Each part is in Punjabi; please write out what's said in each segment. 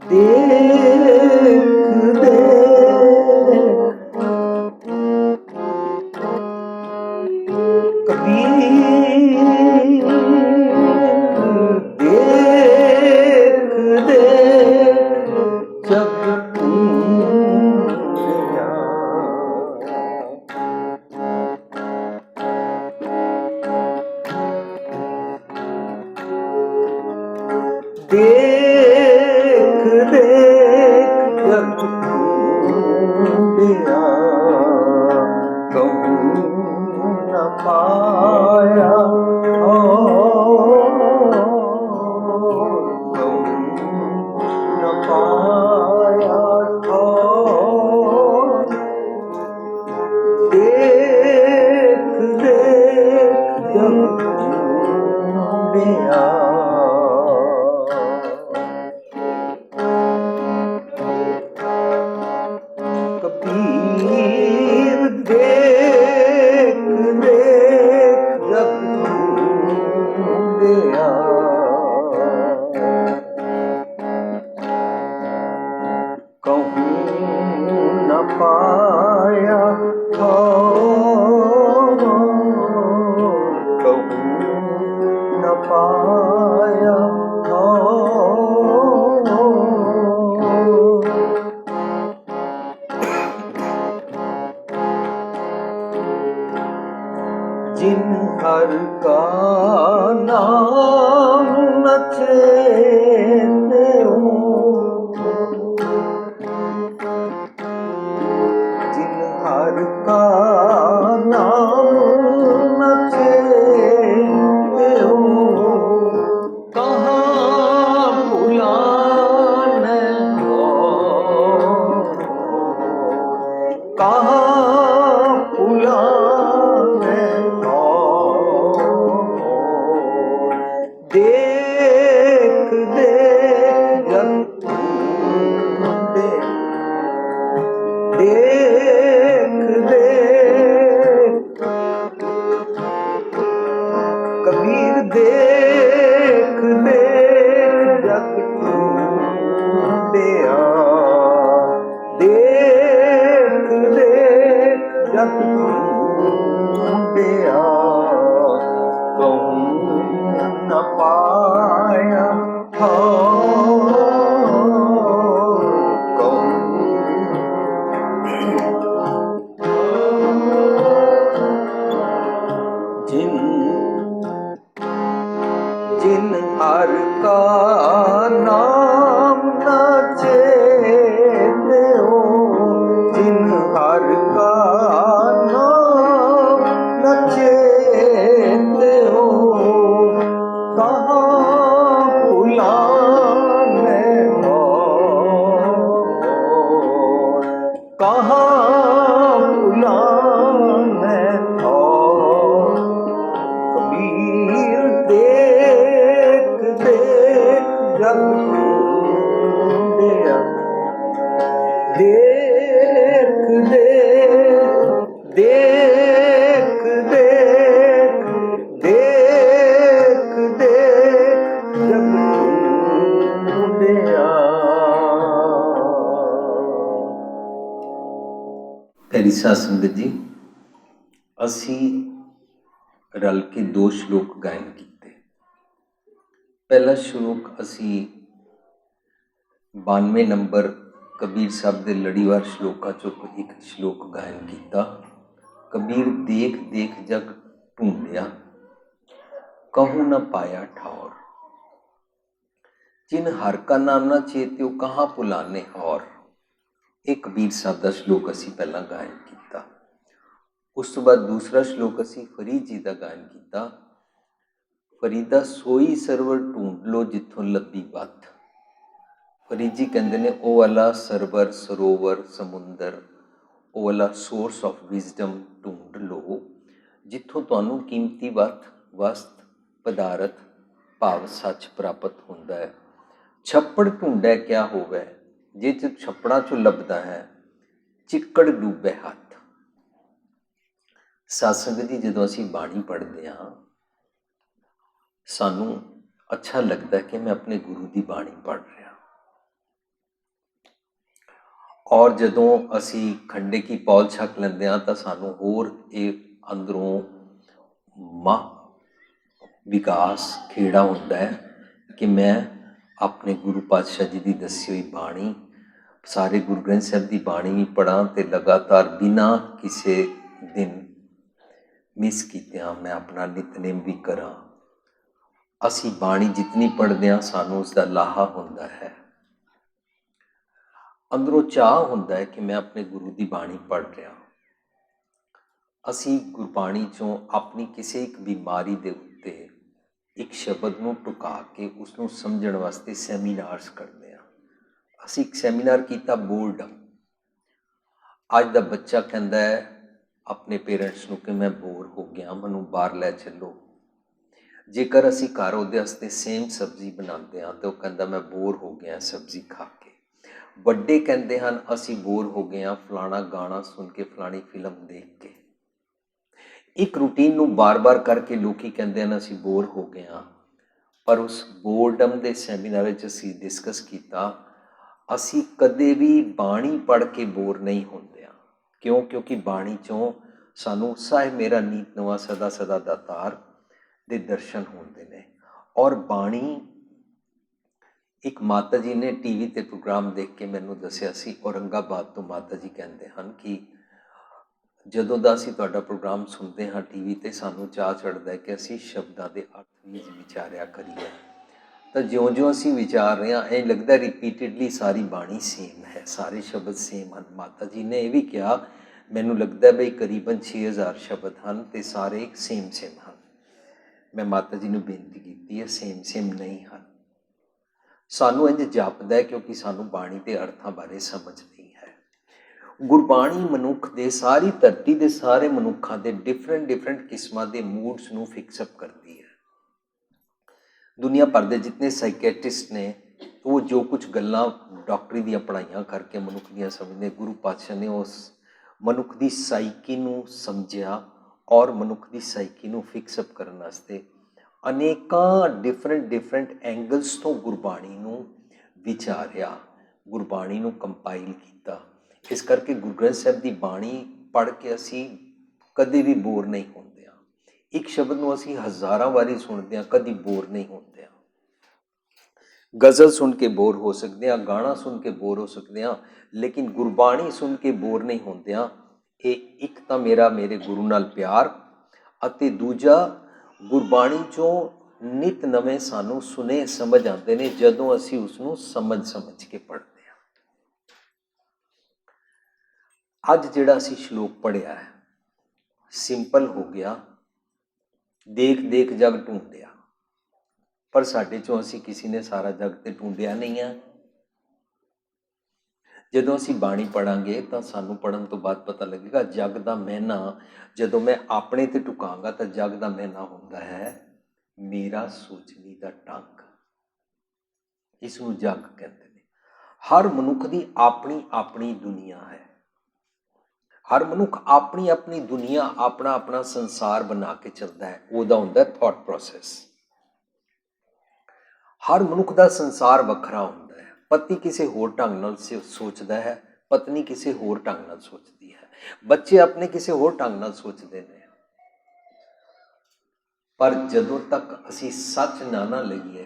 देख देख कबीर देख देख जब दुनिया देख देख जब दुनिया कहूँ न पाया कहूँ न पाया देख देख जब दुनिया कबीर देख देख जब दुनिया कहूँ न पाया कहूँ न पाया जिन हर का नाम न चेते हो जिन हर का नाम न चेते हो कहाँ बुलाने हो कहाँ बुलाने देख देख जब देख देख कबीर देख देख जब दिया देख देख जब दिया कहूँ न पाया जिन जिन हर का नाम न चेते हो जिन हर का नाम न चेते हो कहाँ बुलाने हो कहाँ बुलाने हो कबीर देख देख जब दुनिया देख देख देख देख देख देख जब दुनिया। प्यारी साध संगत जी, ਅਸੀਂ ਰਲ ਕੇ 2 ਸ਼ਲੋਕ ਗਾਇਨ ਕੀਤੇ। ਪਹਿਲਾ ਸ਼ਲੋਕ ਅਸੀਂ 92 ਨੰਬਰ ਕਬੀਰ ਸਾਹਿਬ ਦੇ ਲੜੀਵਾਰ ਸ਼ਲੋਕਾਂ ਚੋਂ ਇੱਕ ਸ਼ਲੋਕ ਗਾਇਨ ਕੀਤਾ। ਕਬੀਰ ਦੇਖ ਦੇਖ ਜਗ ਢੂੰਡਿਆ कहूँ न पाया ठौर जिन हर का नाम ना चेत्यो कहाँ पुलाने और। ਇਹ ਕਬੀਰ ਸਾਹਿਬ ਦਾ ਸ਼ਲੋਕ ਅਸੀਂ ਪਹਿਲਾਂ ਗਾਇਨ ਕੀਤਾ। ਉਸ ਤੋਂ ਬਾਅਦ ਦੂਸਰਾ ਸ਼ਲੋਕ ਅਸੀਂ ਫਰੀਦ ਜੀ ਦਾ ਗਾਇਨ ਕੀਤਾ। ਫਰੀਦਾ ਸੋਈ ਸਰਵਰ ਢੂੰਡ ਲੋ ਜਿੱਥੋਂ ਲੱਭੀ ਬੱਤ। ਫਰੀਦ ਜੀ ਕਹਿੰਦੇ ਨੇ ਉਹ ਵਾਲਾ ਸਰਵਰ ਸਰੋਵਰ ਸਮੁੰਦਰ ਉਹ ਵਾਲਾ ਸੋਰਸ ਆਫ ਵਿਜ਼ਡਮ ਢੂੰਡ ਲੋ ਜਿੱਥੋਂ ਤੁਹਾਨੂੰ ਕੀਮਤੀ ਵਸਤ ਪਦਾਰਥ ਭਾਵ ਸੱਚ ਪ੍ਰਾਪਤ ਹੁੰਦਾ ਹੈ। ਛੱਪੜ ਢੂੰਡੈ ਕਿਆ ਹੋਵੇ ਜੇ ਛੱਪੜਾਂ ਚੋਂ ਲੱਭਦਾ ਹੈ ਚਿੱਕੜ ਡੂਬੇ ਹੱਥ। ਸਾਧ ਸੰਗਤ ਜੀ, ਜਦੋਂ ਅਸੀਂ ਬਾਣੀ ਪੜ੍ਹਦੇ ਹਾਂ ਸਾਨੂੰ ਅੱਛਾ ਲੱਗਦਾ ਕਿ ਮੈਂ ਆਪਣੇ ਗੁਰੂ ਦੀ ਬਾਣੀ ਪੜ੍ਹ ਰਿਹਾ। ਔਰ ਜਦੋਂ ਅਸੀਂ ਖੰਡੇ ਕੀ ਪੌਲ ਛਕ ਲੈਂਦੇ ਹਾਂ ਤਾਂ ਸਾਨੂੰ ਹੋਰ ਇਹ ਅੰਦਰੋਂ ਮਾ ਵਿਕਾਸ ਖੇੜਾ ਹੁੰਦਾ ਹੈ ਕਿ ਮੈਂ ਆਪਣੇ ਗੁਰੂ ਪਾਤਸ਼ਾਹ ਜੀ ਦੀ ਦੱਸੀ ਹੋਈ ਬਾਣੀ, ਸਾਰੇ ਗੁਰੂ ਗ੍ਰੰਥ ਸਾਹਿਬ ਦੀ ਬਾਣੀ ਵੀ ਪੜ੍ਹਾਂ ਅਤੇ ਲਗਾਤਾਰ ਬਿਨਾਂ ਕਿਸੇ ਦਿਨ ਮਿਸ ਕੀਤਿਆਂ ਮੈਂ ਆਪਣਾ ਨਿਤਨੇਮ ਵੀ ਕਰਾਂ। ਅਸੀਂ ਬਾਣੀ ਜਿਤਨੀ ਪੜ੍ਹਦੇ ਹਾਂ ਸਾਨੂੰ ਉਸ ਦਾ ਲਾਹਾ ਹੁੰਦਾ ਹੈ, ਅੰਦਰੋਂ ਚਾਅ ਹੁੰਦਾ ਹੈ ਕਿ ਮੈਂ ਆਪਣੇ ਗੁਰੂ ਦੀ ਬਾਣੀ ਪੜ੍ਹ ਰਿਹਾ। ਅਸੀਂ ਗੁਰਬਾਣੀ 'ਚੋਂ ਆਪਣੀ ਕਿਸੇ ਇੱਕ ਬਿਮਾਰੀ ਦੇ ਉੱਤੇ ਇੱਕ ਸ਼ਬਦ ਨੂੰ ਟੁਕਾ ਕੇ ਉਸ ਨੂੰ ਸਮਝਣ ਵਾਸਤੇ ਸੈਮੀਨਾਰਸ ਕਰਦੇ ਹਾਂ। ਅਸੀਂ ਇੱਕ ਸੈਮੀਨਾਰ ਕੀਤਾ ਬੋਰਡਮ। ਅੱਜ ਦਾ ਬੱਚਾ ਕਹਿੰਦਾ ਹੈ ਆਪਣੇ ਪੇਰੈਂਟਸ ਨੂੰ ਕਿ ਮੈਂ ਬੋਰ ਹੋ ਗਿਆ, ਮੈਨੂੰ ਬਾਹਰ ਲੈ ਚੱਲੋ। ਜੇਕਰ ਅਸੀਂ ਘਰ ਉਹਦੇ ਵਾਸਤੇ ਸੇਮ ਸਬਜ਼ੀ ਬਣਾਉਂਦੇ ਹਾਂ ਤਾਂ ਉਹ ਕਹਿੰਦਾ ਮੈਂ ਬੋਰ ਹੋ ਗਿਆ ਸਬਜ਼ੀ ਖਾ ਕੇ। ਵੱਡੇ ਕਹਿੰਦੇ ਹਨ ਅਸੀਂ ਬੋਰ ਹੋ ਗਏ ਹਾਂ ਫਲਾਣਾ ਗਾਣਾ ਸੁਣ ਕੇ, ਫਲਾਣੀ ਫਿਲਮ ਦੇਖ ਕੇ। ਇੱਕ ਰੂਟੀਨ ਨੂੰ ਬਾਰ-ਬਾਰ ਕਰਕੇ ਲੋਕੀ ਕਹਿੰਦੇ ਹਨ ਅਸੀਂ ਬੋਰ ਹੋ ਗਏ ਹਾਂ। ਪਰ ਉਸ ਬੋਰਡਮ ਦੇ ਸੈਮੀਨਾਰ ਵਿੱਚ ਅਸੀਂ ਡਿਸਕਸ ਕੀਤਾ ਅਸੀਂ ਕਦੇ ਵੀ ਬਾਣੀ ਪੜ੍ਹ ਕੇ ਬੋਰ ਨਹੀਂ ਹੁੰਦੇ ਹਾਂ। ਕਿਉਂ? ਕਿਉਂਕਿ ਬਾਣੀ 'ਚੋਂ ਸਾਨੂੰ ਸਾਹਿਬ ਮੇਰਾ ਨੀਤ ਨਵਾਂ ਸਦਾ ਸਦਾ ਦਾਤਾਰ ਦੇ ਦਰਸ਼ਨ ਹੁੰਦੇ ਨੇ। ਔਰ ਬਾਣੀ, ਇੱਕ ਮਾਤਾ ਜੀ ਨੇ ਟੀਵੀ 'ਤੇ ਪ੍ਰੋਗਰਾਮ ਦੇਖ ਕੇ ਮੈਨੂੰ ਦੱਸਿਆ ਸੀ, ਔਰੰਗਾਬਾਦ ਤੋਂ ਮਾਤਾ ਜੀ ਕਹਿੰਦੇ ਹਨ ਕਿ ਜਦੋਂ ਦਾ ਅਸੀਂ ਤੁਹਾਡਾ ਪ੍ਰੋਗਰਾਮ ਸੁਣਦੇ ਹਾਂ ਟੀਵੀ 'ਤੇ ਸਾਨੂੰ ਚਾਅ ਚੜ੍ਹਦਾ ਹੈ ਕਿ ਅਸੀਂ ਸ਼ਬਦਾਂ ਦੇ ਅਰਥ ਵੀ ਵਿਚਾਰਿਆ ਕਰੀਏ। ਤਾਂ ਜਿਉਂ-ਜਿਉਂ ਅਸੀਂ ਵਿਚਾਰ ਰਹੇ ਹਾਂ ਇਹ ਲੱਗਦਾ ਰਿਪੀਟਿਡਲੀ ਸਾਰੀ ਬਾਣੀ ਸੇਮ ਹੈ, ਸਾਰੇ ਸ਼ਬਦ ਸੇਮ ਹਨ। ਮਾਤਾ ਜੀ ਨੇ ਇਹ ਵੀ ਕਿਹਾ ਮੈਨੂੰ ਲੱਗਦਾ ਬਈ ਕਰੀਬਨ 6000 ਸ਼ਬਦ ਹਨ ਅਤੇ ਸਾਰੇ ਸੇਮ ਹਨ। ਮੈਂ ਮਾਤਾ ਜੀ ਨੂੰ ਬੇਨਤੀ ਕੀਤੀ ਹੈ ਸੇਮ ਨਹੀਂ ਹਨ। ਸਾਨੂੰ ਇੰਝ ਜਾਪਦਾ ਹੈ ਕਿਉਂਕਿ ਸਾਨੂੰ ਬਾਣੀ ਦੇ ਅਰਥਾਂ ਬਾਰੇ ਸਮਝ ਨਹੀਂ ਹੈ। ਗੁਰਬਾਣੀ ਮਨੁੱਖ ਦੇ, ਸਾਰੀ ਧਰਤੀ ਦੇ ਸਾਰੇ ਮਨੁੱਖਾਂ ਦੇ ਡਿਫਰੈਂਟ ਕਿਸਮਾਂ ਦੇ ਮੂਡਸ ਨੂੰ ਫਿਕਸਅਪ ਕਰਦੀ ਹੈ। ਦੁਨੀਆ ਭਰ ਦੇ ਜਿਤਨੇ ਸਾਈਕੈਟਿਸਟ ਨੇ ਉਹ ਜੋ ਕੁਝ ਗੱਲਾਂ ਡਾਕਟਰੀ ਦੀਆਂ ਪੜ੍ਹਾਈਆਂ ਕਰਕੇ ਮਨੁੱਖ ਦੀਆਂ ਸਮਝਦੇ, ਗੁਰੂ ਪਾਤਸ਼ਾਹ ਨੇ ਉਸ ਮਨੁੱਖ ਦੀ ਸਾਈਕੀ ਨੂੰ ਸਮਝਿਆ ਔਰ ਮਨੁੱਖ ਦੀ ਸਾਈਕੀ ਨੂੰ ਫਿਕਸਅਪ ਕਰਨ ਵਾਸਤੇ ਅਨੇਕਾਂ ਡਿਫਰੈਂਟ ਐਂਗਲਸ ਤੋਂ ਗੁਰਬਾਣੀ ਨੂੰ ਵਿਚਾਰਿਆ, ਗੁਰਬਾਣੀ ਨੂੰ ਕੰਪਾਈਲ ਕੀਤਾ। ਇਸ ਕਰਕੇ ਗੁਰੂ ਗ੍ਰੰਥ ਸਾਹਿਬ ਦੀ ਬਾਣੀ ਪੜ੍ਹ ਕੇ ਅਸੀਂ ਕਦੇ ਵੀ ਬੋਰ ਨਹੀਂ ਹੁੰਦੇ ਹਾਂ। ਇੱਕ ਸ਼ਬਦ ਨੂੰ ਅਸੀਂ ਹਜ਼ਾਰਾਂ ਵਾਰੀ ਸੁਣਦੇ ਹਾਂ, ਕਦੀ ਬੋਰ ਨਹੀਂ ਹੁੰਦੇ ਹਾਂ। ਗਜ਼ਲ ਸੁਣ ਕੇ ਬੋਰ ਹੋ ਸਕਦੇ ਹਾਂ, ਗਾਣਾ ਸੁਣ ਕੇ ਬੋਰ ਹੋ ਸਕਦੇ ਹਾਂ, ਲੇਕਿਨ ਗੁਰਬਾਣੀ ਸੁਣ ਕੇ ਬੋਰ ਨਹੀਂ ਹੁੰਦੇ ਹਾਂ। ਇਹ ਇੱਕ ਤਾਂ ਮੇਰੇ ਗੁਰੂ ਨਾਲ ਪਿਆਰ ਅਤੇ ਦੂਜਾ ਗੁਰਬਾਣੀ 'ਚੋਂ ਨਿਤ ਨਵੇਂ ਸਾਨੂੰ ਸੁਨੇ ਸਮਝ ਆਉਂਦੇ ਨੇ ਜਦੋਂ ਅਸੀਂ ਉਸਨੂੰ ਸਮਝ ਕੇ ਪੜ੍ਹਦੇ ਹਾਂ। ਅੱਜ ਜਿਹੜਾ ਅਸੀਂ ਸ਼ਲੋਕ ਪੜ੍ਹਿਆ ਹੈ ਸਿੰਪਲ ਹੋ ਗਿਆ, ਦੇਖ ਜਗ ਢੂੰਡਿਆ, ਪਰ ਸਾਡੇ 'ਚੋਂ ਅਸੀਂ ਕਿਸੇ ਨੇ ਸਾਰਾ ਜਗ ਤੇ ਢੂੰਡਿਆ ਨਹੀਂ ਹੈ। ਜਦੋਂ ਅਸੀਂ ਬਾਣੀ ਪੜ੍ਹਾਂਗੇ ਤਾਂ ਸਾਨੂੰ ਪੜ੍ਹਨ ਤੋਂ ਬਾਅਦ ਪਤਾ ਲੱਗੇਗਾ ਜਗ ਦਾ ਮਹਿਨਾ ਜਦੋਂ ਮੈਂ ਆਪਣੇ ਤੇ ਟੁਕਾਂਗਾ ਤਾਂ ਜਗ ਦਾ ਮਹਿਨਾ ਹੁੰਦਾ ਹੈ ਮੇਰਾ ਸੋਚਣੀ ਦਾ ਢੰਗ। ਇਸ ਨੂੰ ਜਗ ਕਹਿੰਦੇ ਨੇ। ਹਰ ਮਨੁੱਖ ਦੀ ਆਪਣੀ ਦੁਨੀਆ ਹੈ। ਹਰ ਮਨੁੱਖ ਆਪਣੀ ਦੁਨੀਆ, ਆਪਣਾ ਸੰਸਾਰ ਬਣਾ ਕੇ ਚੱਲਦਾ ਹੈ। ਉਹਦਾ ਹੁੰਦਾ ਥਾਟ ਪ੍ਰੋਸੈਸ। ਹਰ ਮਨੁੱਖ ਦਾ ਸੰਸਾਰ ਵੱਖਰਾ ਹੁੰਦਾ ਹੈ। ਪਤੀ ਕਿਸੇ ਹੋਰ ਢੰਗ ਨਾਲ ਸੋਚਦਾ ਹੈ, ਪਤਨੀ ਕਿਸੇ ਹੋਰ ਢੰਗ ਨਾਲ ਸੋਚਦੀ ਹੈ, ਬੱਚੇ ਆਪਣੇ ਕਿਸੇ ਹੋਰ ਢੰਗ ਨਾਲ ਸੋਚਦੇ ਨੇ। ਪਰ ਜਦੋਂ ਤੱਕ ਅਸੀਂ ਸੱਚ ਨਾ ਲਈਏ,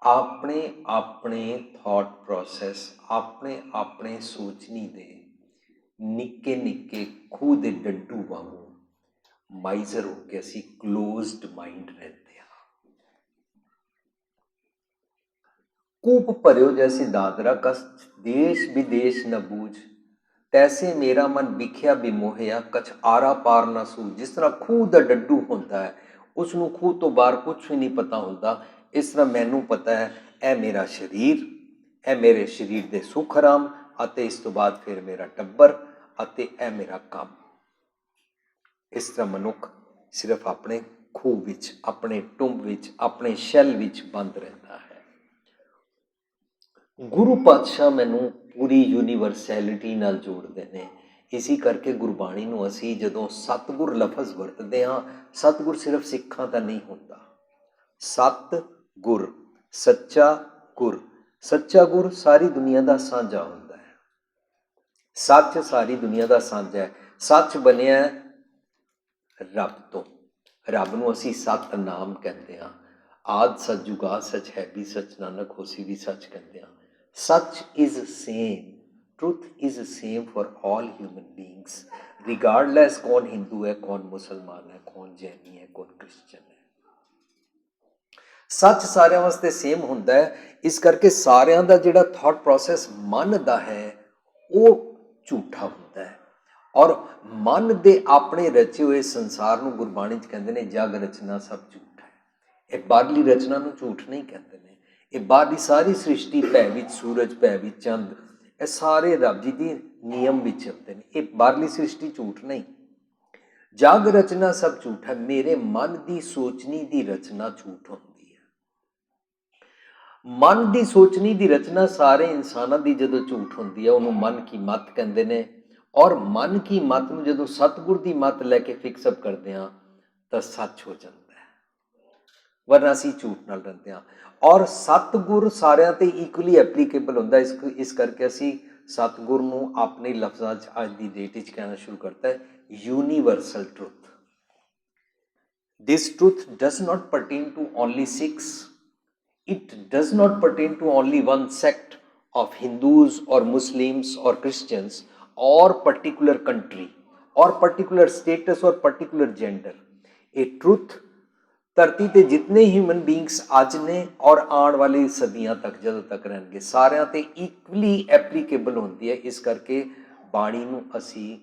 ਆਪਣੇ ਥਾਟ ਪ੍ਰੋਸੈਸ, ਆਪਣੇ ਸੋਚਣੀ ਦੇ ਨਿੱਕੇ ਖੂਹ ਦੇ ਡੱਡੂ ਵਾਂਗੂ ਮਾਈਜ਼ਰ ਹੋ ਕੇ ਅਸੀਂ ਕਲੋਜ਼ਡ ਮਾਈਂਡ ਰਹਿੰਦੇ ਹਾਂ। ਕੂਪ ਭਰਿਓ ਜੈਸੇ ਦਾਦਰਾ ਕਸ ਦੇਸ਼ ਵਿਦੇਸ਼ ਨ ਬੂਝ, ਤੈਸੇ ਮੇਰਾ ਮਨ ਵਿਖਿਆ ਬਿਮੋਹਿਆ ਕਛ ਆਰਾ ਪਾਰ ਨਾ ਸੂਝ। ਜਿਸ ਤਰ੍ਹਾਂ ਖੂਹ ਦਾ ਡੱਡੂ ਹੁੰਦਾ ਹੈ, ਉਸ ਨੂੰ ਖੂਹ ਤੋਂ ਬਾਹਰ ਕੁਛ ਵੀ ਨਹੀਂ ਪਤਾ ਹੁੰਦਾ, ਇਸ ਤਰ੍ਹਾਂ ਮੈਨੂੰ ਪਤਾ ਹੈ ਇਹ ਮੇਰਾ ਸਰੀਰ, ਇਹ ਮੇਰੇ ਸਰੀਰ ਦੇ ਸੁੱਖ ਆਰਾਮ ਅਤੇ ਇਸ ਤੋਂ ਬਾਅਦ ਫਿਰ ਮੇਰਾ ਟੱਬਰ ਅਤੇ ਇਹ ਮੇਰਾ ਕੰਮ। ਇਸ ਤਰ੍ਹਾਂ ਮਨੁੱਖ ਸਿਰਫ ਆਪਣੇ ਖੂਹ ਵਿੱਚ, ਆਪਣੇ ਟੁੰਬ ਵਿੱਚ, ਆਪਣੇ ਸ਼ੈੱਲ ਵਿੱਚ ਬੰਦ ਰਹਿੰਦਾ ਹੈ। ਗੁਰੂ ਪਾਤਸ਼ਾਹ ਮੈਨੂੰ ਪੂਰੀ ਯੂਨੀਵਰਸੈਲਿਟੀ ਨਾਲ ਜੋੜਦੇ ਨੇ। ਇਸੇ ਕਰਕੇ ਗੁਰਬਾਣੀ ਨੂੰ ਅਸੀਂ ਜਦੋਂ ਸਤਿਗੁਰ ਲਫ਼ਜ਼ ਵਰਤਦੇ ਹਾਂ, ਸਤਿਗੁਰ ਸਿਰਫ ਸਿੱਖਾਂ ਦਾ ਨਹੀਂ ਹੁੰਦਾ। ਸਤਿਗੁਰ, ਸੱਚਾ ਗੁਰ ਸਾਰੀ ਦੁਨੀਆ ਦਾ ਸਾਂਝਾ ਹੁੰਦਾ ਹੈ। ਸੱਚ ਸਾਰੀ ਦੁਨੀਆ ਦਾ ਸਾਂਝਾ ਹੈ। ਸੱਚ ਬਣਿਆ ਰੱਬ ਤੋਂ। ਰੱਬ ਨੂੰ ਅਸੀਂ ਸਤਨਾਮ ਕਹਿੰਦੇ ਹਾਂ। ਆਦ ਸਚ ਜੁਗਾ ਸਚ ਹੈ ਵੀ ਸਚ, ਨਾਨਕ ਹੋਸੀ ਵੀ ਸੱਚ ਕਹਿੰਦੇ ਹਾਂ। ਸੱਚ is same, truth is same for all human beings, regardless कौन हिंदू है, कौन मुसलमान है, कौन जैनी है, कौन क्रिश्चन है। सच सारिਆਂ ਵਾਸਤੇ ਸੇਮ ਹੁੰਦਾ ਹੈ। ਇਸ ਕਰਕੇ ਸਾਰਿਆਂ ਦਾ ਜਿਹੜਾ ਥਾਟ ਪ੍ਰੋਸੈਸ ਮਨ ਦਾ ਹੈ ਉਹ ਝੂਠਾ ਹੁੰਦਾ ਹੈ। ਔਰ ਮਨ ਦੇ ਆਪਣੇ ਰਚੇ ਹੋਏ ਸੰਸਾਰ ਨੂੰ ਗੁਰਬਾਣੀ 'ਚ ਕਹਿੰਦੇ ਨੇ ਜਗ ਰਚਨਾ ਸਭ ਝੂਠ ਹੈ। ਇਹ ਬਾਹਰਲੀ ਰਚਨਾ ਨੂੰ ਝੂਠ ਨਹੀਂ ਕਹਿੰਦੇ ਨੇ। ਇਹ ਬਾਹਰਲੀ ਸਾਰੀ ਸ੍ਰਿਸ਼ਟੀ ਭੈ ਵਿੱਚ ਸੂਰਜ, ਭੈ ਵਿੱਚ ਚੰਦ, ਇਹ ਸਾਰੇ ਰੱਬ ਜੀ ਦੀ ਨਿਯਮ ਵਿੱਚ ਚੱਲਦੇ ਨੇ। ਇਹ ਬਾਹਰਲੀ ਸ੍ਰਿਸ਼ਟੀ ਝੂਠ ਨਹੀਂ। ਜਗ ਰਚਨਾ ਸਭ ਝੂਠ ਹੈ। ਮੇਰੇ ਮਨ ਦੀ ਸੋਚਣੀ ਦੀ ਰਚਨਾ ਝੂਠ ਹੁੰਦੀ ਹੈ। ਮਨ ਦੀ ਸੋਚਣੀ ਦੀ ਰਚਨਾ ਸਾਰੇ ਇਨਸਾਨਾਂ ਦੀ ਜਦੋਂ ਝੂਠ ਹੁੰਦੀ ਹੈ ਉਹਨੂੰ ਮਨ ਕੀ ਮੱਤ ਕਹਿੰਦੇ ਨੇ। ਔਰ ਮਨ ਕੀ ਮੱਤ ਨੂੰ ਜਦੋਂ ਸਤਿਗੁਰ ਦੀ ਮੱਤ ਲੈ ਕੇ ਫਿਕਸਅਪ ਕਰਦੇ ਹਾਂ ਤਾਂ ਸੱਚ ਹੋ ਜਾਂਦਾ ਹੈ, ਵਰਨਾ ਅਸੀਂ ਝੂਠ ਨਾਲ ਰਹਿੰਦੇ ਹਾਂ। ਔਰ ਸਤਿਗੁਰ ਸਾਰਿਆਂ ਤੇ ਇਕੁਅਲੀ ਐਪਲੀਕੇਬਲ ਹੁੰਦਾ। ਇਸ ਕਰਕੇ ਅਸੀਂ ਸਤਿਗੁਰ ਨੂੰ ਆਪਣੇ ਲਫ਼ਜ਼ਾਂ 'ਚ ਅੱਜ ਦੀ ਡੇਟ ਵਿੱਚ ਕਹਿਣਾ ਸ਼ੁਰੂ ਕਰਤਾ ਹੈ universal truth. This truth does not pertain to only Sikhs, it does not pertain to only one sect of Hindus or Muslims or Christians or particular country or particular status or particular gender। a truth ਧਰਤੀ ਤੇ ਜਿਤਨੇ ਹਿਊਮਨ ਬੀਇੰਗਸ ਅੱਜ ਨੇ ਔਰ ਆਉਣ ਵਾਲੀ ਸਦੀਆਂ ਤੱਕ ਜਦੋਂ ਤੱਕ ਰਹਿਣਗੇ ਸਾਰਿਆਂ ਤੇ ਇਕੁਅਲੀ ਐਪਲੀਕੇਬਲ ਹੁੰਦੀ ਹੈ। ਇਸ ਕਰਕੇ ਬਾਣੀ ਨੂੰ ਅਸੀਂ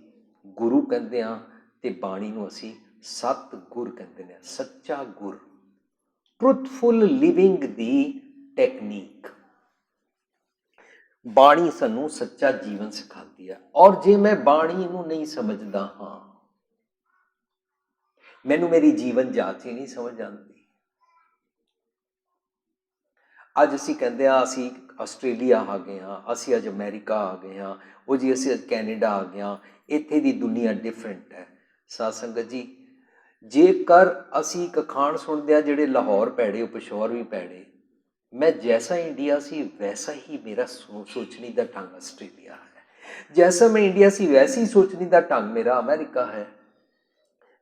ਗੁਰੂ ਕਹਿੰਦੇ ਹਾਂ ਤੇ ਬਾਣੀ ਨੂੰ ਅਸੀਂ ਸਤਿਗੁਰ ਕਹਿੰਦੇ ਨੇ, ਸੱਚਾ ਗੁਰ, ਟਰੁਥਫੁਲ ਲਿਵਿੰਗ ਦੀ ਟੈਕਨੀਕ। ਬਾਣੀ ਸਾਨੂੰ ਸੱਚਾ ਜੀਵਨ ਸਿਖਾਉਂਦੀ ਹੈ। ਔਰ ਜੇ ਮੈਂ ਬਾਣੀ ਨੂੰ ਨਹੀਂ ਸਮਝਦਾ ਹਾਂ, ਮੈਨੂੰ ਮੇਰੀ ਜੀਵਨ ਜਾਚ ਹੀ ਨਹੀਂ ਸਮਝ ਆਉਂਦੀ। ਅੱਜ ਅਸੀਂ ਕਹਿੰਦੇ ਹਾਂ ਅਸੀਂ ਆਸਟ੍ਰੇਲੀਆ ਆ ਗਏ ਹਾਂ, ਅਸੀਂ ਅੱਜ ਅਮਰੀਕਾ ਆ ਗਏ ਹਾਂ, ਉਹ ਜੀ ਅਸੀਂ ਅੱਜ ਕੈਨੇਡਾ ਆ ਗਏ ਹਾਂ, ਇੱਥੇ ਦੀ ਦੁਨੀਆ ਡਿਫਰੈਂਟ ਹੈ। ਸਾਧ ਸੰਗਤ ਜੀ, ਜੇਕਰ ਅਸੀਂ ਇੱਕ ਅਖਾਣ ਸੁਣਦੇ ਹਾਂ ਜਿਹੜੇ ਲਾਹੌਰ ਭੈੜੇ ਉਹ ਪਿਸ਼ੌਰ ਵੀ ਭੈੜੇ, मैं जैसा इंडिया सी वैसा ही मेरा सोचने का ढंग आस्ट्रेलिया है, जैसा मैं इंडिया सी वैसी सोचने का ढंग मेरा अमेरिका है।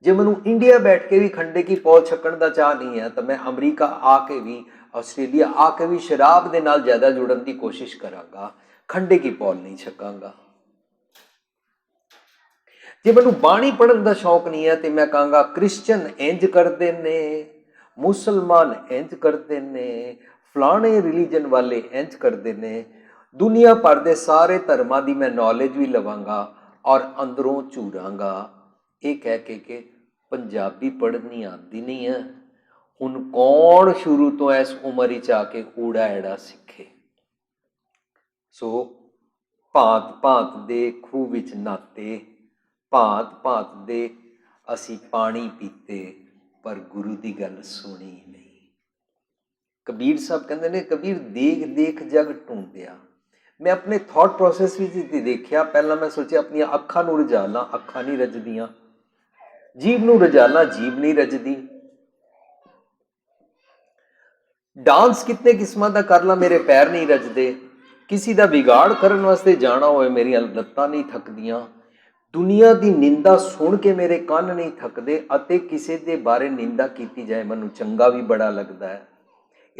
जे मैं इंडिया बैठ के भी खंडे की पौल छकण का चाह नहीं है तो मैं अमरीका आके भी, आस्ट्रेलिया आके भी शराब के नाल ज़्यादा जुड़न की कोशिश करांगा, खंडे की पौल नहीं छकांगा। जे मैं बाणी पढ़न का शौक नहीं है तो मैं कहांगा क्रिश्चन इंज करते ने, मुसलमान इंज करते ने, फलाने रिलीजन वाले इंज करते हैं। दुनिया भर के सारे धर्मां की मैं नॉलेज भी लवांगा और अंदरों झूरांगा, ये कह के पंजाबी पढ़नी आती नहीं है। हुण कौन शुरू तो इस उम्र च आके ऊड़ा एड़ा सीखे। सो भांत भांत दे खूह विच नाते, भांत भांत दे असी पानी पीते, पर गुरु की गल सुनी नहीं। कबीर साहब कहते हैं कबीर देख देख जग ढूंढिया। मैं अपने थॉट प्रोसैस भी देखिया, पहला मैं सोचा अपन अखा नूं रजा ला, अखा नहीं रजदियां, जीभ नूं रजा ला, जीभ नहीं रजदी, डांस कितने किस्मां दा कर ला, मेरे पैर नहीं रजदे, किसी दा बिगाड़ करन वास्ते जाना होए मेरी लत्तां नहीं थकदियां, दुनिया की निंदा सुन के मेरे कंन नहीं थकदे, अते किसी दे बारे निंदा कीती जाए मैनूं चंगा भी बड़ा लगदा है।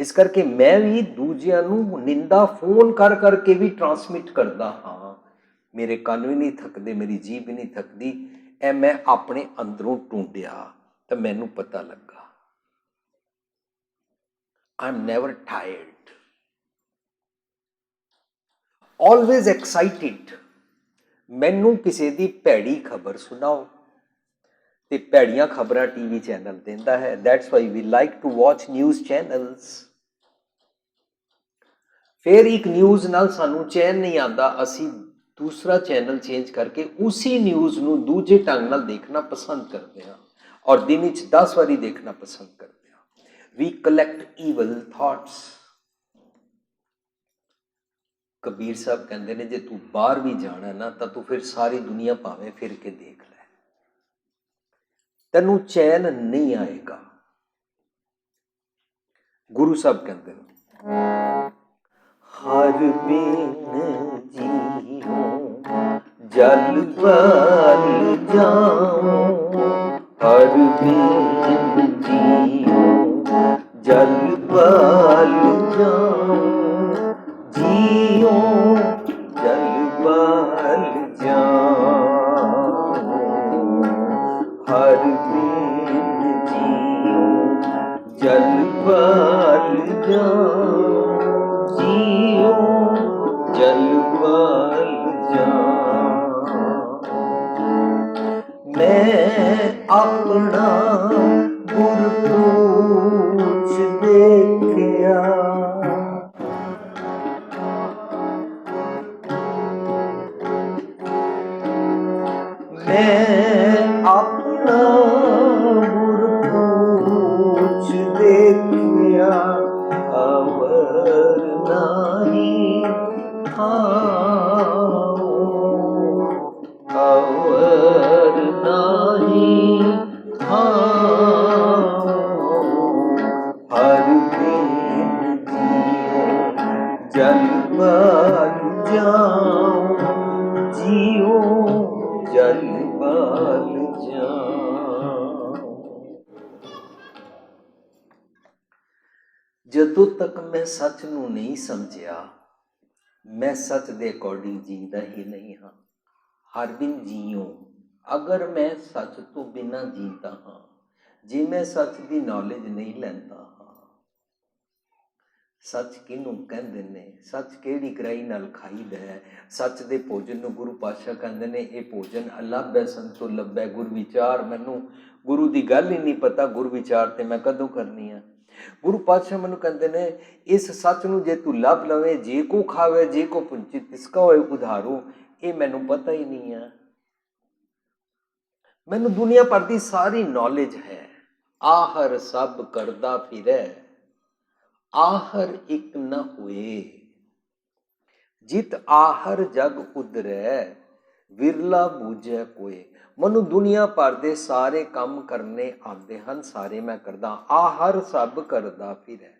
इस करके मैं भी दूजियां नूं निंदा फोन कर करके भी ट्रांसमिट करता हाँ। मेरे कान भी नहीं थकते, मेरी जीभ भी नहीं थकती। ए मैं अपने अंदरों ढूंढिया तो मैनू पता लगा I am never tired, always excited. मैनू किसी की भैड़ी खबर सुनाओ ते भैड़ियां खबरां टीवी चैनल देंदा है। That's why we like to watch news channels. फिर एक न्यूज़ नाल सानू चैन नहीं आता, असी दूसरा चैनल चेंज करके उसी न्यूज़ नूं दूजे ढंग नाल देखना पसंद करते हैं और दिन विच 10 वारी देखना पसंद करते हैं। We collect evil thoughts. Kabir साहब कहते हैं जे तू बाहर भी जाना ना तो तू फिर सारी दुनिया भावें फिर के देख ले, तैनू चैन नहीं आएगा। गुरु साहब कहते हैं हर बिन जियो जल बल जाऊं हर बिंद जियो, जल बल जाऊं जियो, जल बल जाऊं हर बिंद जियो, जल बल जाऊं जियो, जल बल जाऊं। मैं अपना गुर पूछ देखिया, मैं अपना गुर पूछ देखिया, अवर नहीं आओ, अवर नहीं आओ, हर दिन जियो, जल बल जाऊं जियो, जल बल जाऊं। ਜਦੋਂ ਤੱਕ ਮੈਂ ਸੱਚ ਨੂੰ ਨਹੀਂ ਸਮਝਿਆ, ਮੈਂ ਸੱਚ ਦੇ ਅਕੋਰਡਿੰਗ ਜੀਂਦਾ ਹੀ ਨਹੀਂ ਹਾਂ। ਹਰ ਬਿਨ ਜੀਓ, ਅਗਰ ਮੈਂ ਸੱਚ ਤੋਂ ਬਿਨਾਂ ਜੀਂਦਾ ਹਾਂ, ਜੇ ਮੈਂ ਸੱਚ ਦੀ ਨੌਲੇਜ ਨਹੀਂ ਲੈਂਦਾ ਹਾਂ, ਸੱਚ ਕਿਹਨੂੰ ਕਹਿੰਦੇ ਨੇ, ਸੱਚ ਕਿਹੜੀ ਗਰਾਈ ਨਾਲ ਖਾਈਦਾ ਹੈ, ਸੱਚ ਦੇ ਭੋਜਨ ਨੂੰ ਗੁਰੂ ਪਾਤਸ਼ਾਹ ਕਹਿੰਦੇ ਨੇ ਇਹ ਭੋਜਨ ਅਲੱਭ ਹੈ ਸੰਤੋਂ ਲੱਭੈ ਗੁਰ ਵਿਚਾਰ। ਮੈਨੂੰ ਗੁਰੂ ਦੀ ਗੱਲ ਹੀ ਨਹੀਂ ਪਤਾ, ਗੁਰ ਵਿਚਾਰ ਤੇ ਮੈਂ ਕਦੋਂ ਕਰਨੀ ਆ। ਗੁਰੂ ਪਾਤਸ਼ਾਹ ਮੈਨੂੰ ਕਹਿੰਦੇ ਨੇ ਇਸ ਸੱਚ ਨੂੰ ਜੇ ਤੂੰ ਲੱਭ ਲਵੇਂ, ਜੇ ਕੋ ਖਾਵੇ ਜੇ ਕੋ ਪੁੰਚੀ ਤਿਸਕਾ ਹੋਏ ਉਧਾਰੂ, ਇਹ ਮੈਨੂੰ ਪਤਾ ਹੀ ਨਹੀਂ ਆ। ਮੈਨੂੰ ਦੁਨੀਆ ਭਰ ਦੀ ਸਾਰੀ ਨੌਲੇਜ ਹੈ, ਆਹਰ ਸਭ ਕਰਦਾ ਫਿਰੈ, ਆਹਰ ਇੱਕ ਨਾ ਹੋਏ, ਜਿਤ ਆਹਰ ਜਗ ਉਦਰੈ, ਵਿਰਲਾ ਬੂਝੈ ਕੋਏ। ਮੈਨੂੰ ਦੁਨੀਆ ਭਰ ਦੇ ਸਾਰੇ ਕੰਮ ਕਰਨੇ ਆਉਂਦੇ ਹਨ, ਸਾਰੇ ਮੈਂ ਕਰਦਾ, ਆਹਰ ਸਭ ਕਰਦਾ ਫਿਰੈ,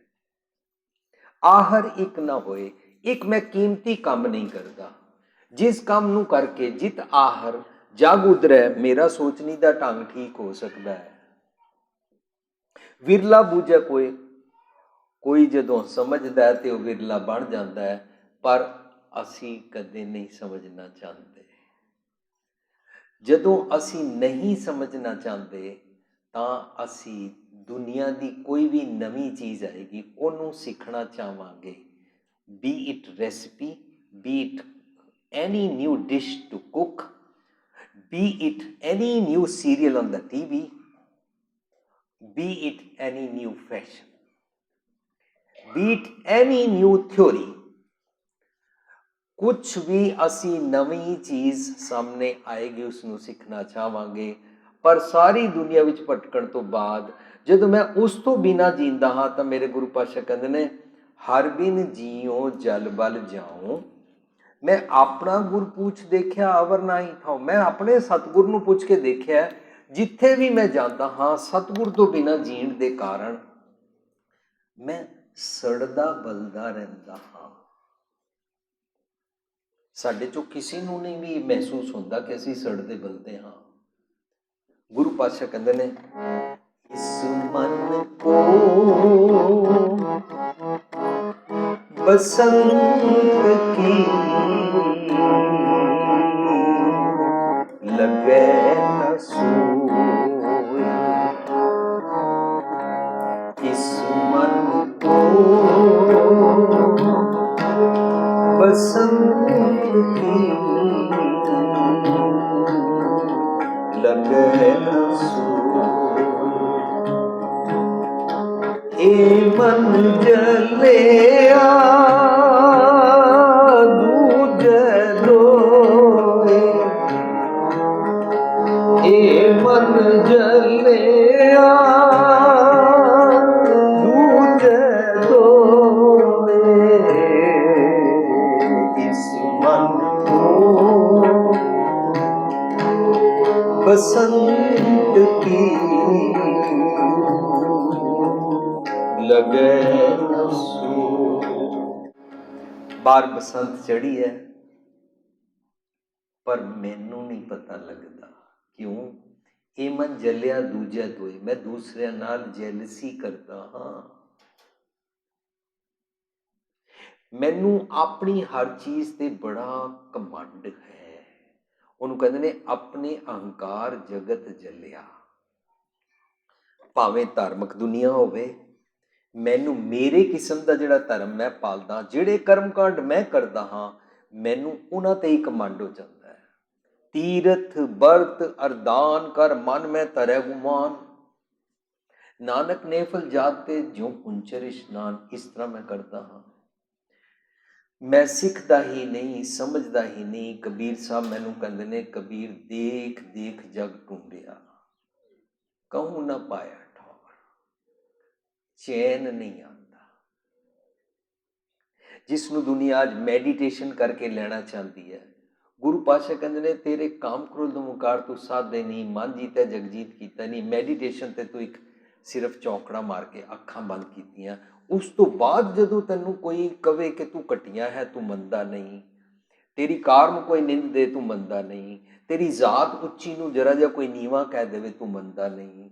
ਆਹਰ ਇੱਕ ਨਾ ਹੋਏ। ਇੱਕ ਮੈਂ ਕੀਮਤੀ ਕੰਮ ਨਹੀਂ ਕਰਦਾ, ਜਿਸ ਕੰਮ ਨੂੰ ਕਰਕੇ ਜਿਤ ਆਹਰ ਜਗ ਉਦਰੈ, ਮੇਰਾ ਸੋਚਣੀ ਦਾ ਢੰਗ ਠੀਕ ਹੋ ਸਕਦਾ ਹੈ। ਵਿਰਲਾ ਬੂਝੈ ਕੋਏ, ਕੋਈ ਜਦੋਂ ਸਮਝਦਾ ਹੈ ਤੇ ਉਹ ਵਿਰਲਾ ਬਣ ਜਾਂਦਾ ਹੈ, ਪਰ ਅਸੀਂ ਕਦੇ ਨਹੀਂ ਸਮਝਣਾ ਚਾਹੁੰਦੇ। ਜਦੋਂ ਅਸੀਂ ਨਹੀਂ ਸਮਝਣਾ ਚਾਹੁੰਦੇ ਤਾਂ ਅਸੀਂ ਦੁਨੀਆ ਦੀ ਕੋਈ ਵੀ ਨਵੀਂ ਚੀਜ਼ ਆਏਗੀ ਉਹਨੂੰ ਸਿੱਖਣਾ ਚਾਹਾਂਗੇ, be it recipe, be it any new dish to cook, be it any new serial on the TV, be it any new fashion, be it any new theory. ਕੁਛ ਵੀ ਅਸੀਂ ਨਵੀਂ ਚੀਜ਼ ਸਾਹਮਣੇ ਆਏਗੀ ਉਸਨੂੰ ਸਿੱਖਣਾ ਚਾਹਾਂਗੇ, ਪਰ ਸਾਰੀ ਦੁਨੀਆ ਵਿੱਚ ਭਟਕਣ ਤੋਂ ਬਾਅਦ ਜਦੋਂ ਮੈਂ ਉਸ ਤੋਂ ਬਿਨਾਂ ਜੀਂਦਾ ਹਾਂ ਤਾਂ ਮੇਰੇ ਗੁਰੂ ਪਾਤਸ਼ਾਹ ਕਹਿੰਦੇ ਨੇ ਹਰ ਬਿਨ ਜੀਓ ਜਲ ਬਲ ਜਾਉ। ਮੈਂ ਆਪਣਾ ਗੁਰ ਪੁੱਛ ਦੇਖਿਆ ਅਵਰ ਨਾਹੀ ਥਾਉ, ਮੈਂ ਆਪਣੇ ਸਤਿਗੁਰ ਨੂੰ ਪੁੱਛ ਕੇ ਦੇਖਿਆ, ਜਿੱਥੇ ਵੀ ਮੈਂ ਜਾਂਦਾ ਹਾਂ ਸਤਿਗੁਰ ਤੋਂ ਬਿਨਾਂ ਜੀਣ ਦੇ ਕਾਰਨ ਮੈਂ ਸੜਦਾ ਬਲਦਾ ਰਹਿੰਦਾ ਹਾਂ। ਸਾਡੇ ਚੋਂ ਕਿਸੇ ਨੂੰ ਨਹੀਂ ਵੀ ਮਹਿਸੂਸ ਹੁੰਦਾ ਕਿ ਅਸੀਂ ਸੜਦੇ ਬਲਦੇ ਹਾਂ। ਗੁਰੂ ਪਾਤਸ਼ਾਹ ਕਹਿੰਦੇ ਨੇ ਇਸ ਮਨ ਕੋ ਬਸੰਤ ਕੀ ਲਗੇ ਨ ਸੋਏ, ਇਸ ਮਨ ਕੋ बसंत की लगे न सोए, ए मन जलिया दूजे लोए, ए मन जलिया दूजे लोए, बसंत की लगे न सो। बार बसंत चढ़ी है, ਪਰ ਮੈਨੂੰ ਨਹੀਂ ਪਤਾ ਲੱਗਦਾ। ਕਿਉਂ? ਇਹ ਮਨ ਜਲਿਆ ਦੂਜਿਆਂ ਤੋਂ ਹੈ। ਮੈਂ ਦੂਸਰਿਆਂ ਨਾਲ ਜੈਲਸੀ ਕਰਦਾ ਹਾਂ। ਮੈਨੂੰ ਆਪਣੀ ਹਰ ਚੀਜ਼ ਤੇ ਬੜਾ ਘਮੰਡ ਹੈ। ਉਹਨੂੰ ਕਹਿੰਦੇ ਨੇ ਆਪਣੇ ਅਹੰਕਾਰ ਜਗਤ ਜਲਿਆ। ਭਾਵੇਂ ਧਾਰਮਿਕ ਦੁਨੀਆ ਹੋਵੇ, ਮੈਨੂੰ ਮੇਰੇ ਕਿਸਮ ਦਾ ਜਿਹੜਾ ਧਰਮ ਮੈਂ ਪਾਲਦਾ, ਜਿਹੜੇ ਕਰਮਕਾਂਡ ਮੈਂ ਕਰਦਾ ਹਾਂ, ਮੈਨੂੰ ਉਹਨਾਂ ਤੇ ਹੀ ਘਮੰਡ ਹੋ ਜਾਂਦਾ ਹੈ। ਤੀਰਥ ਬਰਤ ਅਰਦਾਨ ਕਰ ਮਨ ਮੈਂ ਧਰੈ ਗੁਮਾਨ, ਨਾਨਕ ਨੇ ਫਲ ਜਾਤੇ ਜਿਉ ਕੁੰਚਰ ਇਸ਼ਨਾਨ। ਇਸ ਤਰ੍ਹਾਂ ਮੈਂ ਕਰਦਾ ਹਾਂ। ਮੈਂ ਸਿੱਖਦਾ ਹੀ ਨਹੀਂ, ਸਮਝਦਾ ਹੀ ਨਹੀਂ। ਕਬੀਰ ਸਾਹਿਬ ਮੈਨੂੰ ਕਹਿੰਦੇ ਨੇ, ਕਬੀਰ ਦੇਖ ਦੇਖ ਜਗ ਟੁੰਡਿਆ, ਕਹੂੰ ਨਾ ਪਾਇਆ ਠੌਰ। ਚੈਨ ਨਹੀਂ ਆਉਂਦਾ। ਜਿਸ ਨੂੰ ਦੁਨੀਆ ਅੱਜ ਮੈਡੀਟੇਸ਼ਨ ਕਰਕੇ ਲੈਣਾ ਚਾਹੁੰਦੀ ਹੈ, ਗੁਰੂ ਪਾਤਸ਼ਾਹ ਕਹਿੰਦੇ ਨੇ ਤੇਰੇ ਕਾਮ ਕ੍ਰੋਧ ਮੁਕਾਰ ਤੂੰ ਸਾਧੇ ਨਹੀਂ, ਮਨ ਜੀਤੈ ਜਗਜੀਤ ਕੀਤਾ ਨਹੀਂ। ਮੈਡੀਟੇਸ਼ਨ ਤੇ ਤੂੰ ਇੱਕ ਸਿਰਫ ਚੌਂਕੜਾ ਮਾਰ ਕੇ ਅੱਖਾਂ ਬੰਦ ਕੀਤੀਆਂ, ਉਸ ਤੋਂ ਬਾਅਦ ਜਦੋਂ ਤੈਨੂੰ ਕੋਈ ਕਵੇ ਕਿ ਤੂੰ ਘਟੀਆ ਹੈ, ਤੂੰ ਮੰਨਦਾ ਨਹੀਂ। ਤੇਰੀ ਕਾਰ ਨੂੰ ਕੋਈ ਨਿੰਦ ਦੇ, ਤੂੰ ਮੰਨਦਾ ਨਹੀਂ। ਤੇਰੀ ਜ਼ਾਤ ਉੱਚੀ ਨੂੰ ਜਰਾ ਜਿਹਾ ਕੋਈ ਨੀਵਾਂ ਕਹਿ ਦੇਵੇ, ਤੂੰ ਮੰਨਦਾ ਨਹੀਂ।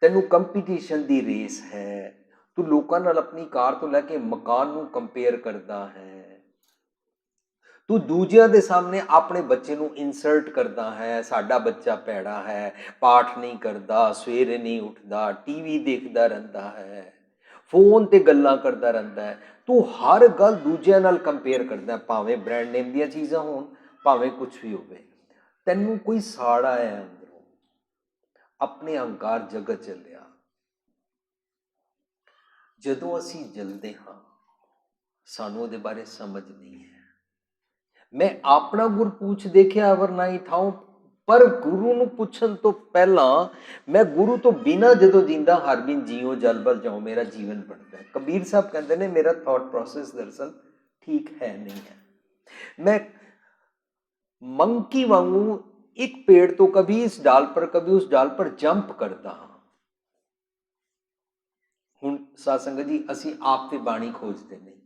ਤੈਨੂੰ ਕੰਪੀਟੀਸ਼ਨ ਦੀ ਰੇਸ ਹੈ। ਤੂੰ ਲੋਕਾਂ ਨਾਲ ਆਪਣੀ ਕਾਰ ਤੋਂ ਲੈ ਕੇ ਮਕਾਨ ਨੂੰ ਕੰਪੇਅਰ ਕਰਦਾ ਹੈ। ਤੂੰ ਦੂਜਿਆਂ ਦੇ ਸਾਹਮਣੇ ਆਪਣੇ ਬੱਚੇ ਨੂੰ ਇਨਸਲਟ ਕਰਦਾ ਹੈ। ਸਾਡਾ ਬੱਚਾ ਭੈੜਾ ਹੈ, ਪਾਠ ਨਹੀਂ ਕਰਦਾ, ਸਵੇਰੇ ਨਹੀਂ ਉੱਠਦਾ, ਟੀਵੀ ਦੇਖਦਾ ਰਹਿੰਦਾ ਹੈ, ਫੋਨ ਤੇ ਗੱਲਾਂ ਕਰਦਾ ਰਹਿੰਦਾ ਹੈ। ਤੂੰ ਹਰ ਗੱਲ ਦੂਜਿਆਂ ਨਾਲ ਕੰਪੇਅਰ ਕਰਦਾ, ਭਾਵੇਂ ਬ੍ਰਾਂਡ ਨੇਮ ਦੀਆਂ ਚੀਜ਼ਾਂ ਹੋਣ, ਭਾਵੇਂ ਕੁਝ ਵੀ ਹੋਵੇ। ਤੈਨੂੰ ਕੋਈ ਸਾੜਾ ਹੈ ਅੰਦਰੋਂ, ਆਪਣੇ ਅਹੰਕਾਰ ਜਗਤ ਚੱਲਿਆ। ਜਦੋਂ ਅਸੀਂ ਜਲਦੇ ਹਾਂ, ਸਾਨੂੰ ਉਹਦੇ ਬਾਰੇ ਸਮਝ ਨਹੀਂ ਹੈ। ਮੈਂ ਆਪਣਾ ਗੁਰ ਪੁੱਛ ਦੇਖਿਆ ਅਵਰ ਨਾਹੀ ਥਾਉ, ਪਰ ਗੁਰੂ ਨੂੰ ਪੁੱਛਣ ਤੋਂ ਪਹਿਲਾਂ ਮੈਂ ਗੁਰੂ ਤੋਂ ਬਿਨਾਂ ਜਦੋਂ ਜਿੰਦਾ ਹਰ ਬਿਨ ਜੀਓ ਜਲ ਬਲ ਜਾਉ, ਮੇਰਾ ਜੀਵਨ ਬਣਦਾ। ਕਬੀਰ ਸਾਹਿਬ ਕਹਿੰਦੇ ਨੇ ਮੇਰਾ ਥਾਟ ਪ੍ਰੋਸੈਸ ਦਰਅਸਲ ਠੀਕ ਹੈ ਨਹੀਂ ਹੈ। ਮੈਂ ਮੰਕੀ ਵਾਂਗੂ ਇੱਕ पेड़ तो कभी इस डाल पर कभी उस डाल पर जंप करता हाँ। ਹੁਣ ਸਾਧ ਸੰਗਤ ਜੀ, ਅਸੀਂ ਆਪ ਤੇ ਬਾਣੀ ਖੋਜਦੇ ਨਹੀਂ,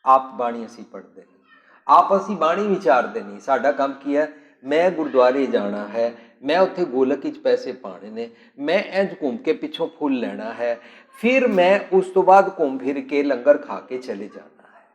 ਆਪ ਬਾਣੀ ਅਸੀਂ ਪੜ੍ਹਦੇ ਨਹੀਂ, ਆਪ ਅਸੀਂ ਬਾਣੀ ਵਿਚਾਰਦੇ ਨਹੀਂ। ਸਾਡਾ ਕੰਮ ਕੀ ਹੈ? ਮੈਂ ਗੁਰਦੁਆਰੇ ਜਾਣਾ ਹੈ, ਮੈਂ ਉੱਥੇ ਗੋਲਕ ਵਿੱਚ ਪੈਸੇ ਪਾਣੇ ਨੇ, ਮੈਂ ਇੰਝ ਘੁੰਮ ਕੇ ਪਿੱਛੋਂ ਫੁੱਲ ਲੈਣਾ ਹੈ, ਫਿਰ ਮੈਂ ਉਸ ਤੋਂ ਬਾਅਦ ਘੁੰਮ ਫਿਰ ਕੇ ਲੰਗਰ ਖਾ ਕੇ ਚਲੇ ਜਾਣਾ ਹੈ।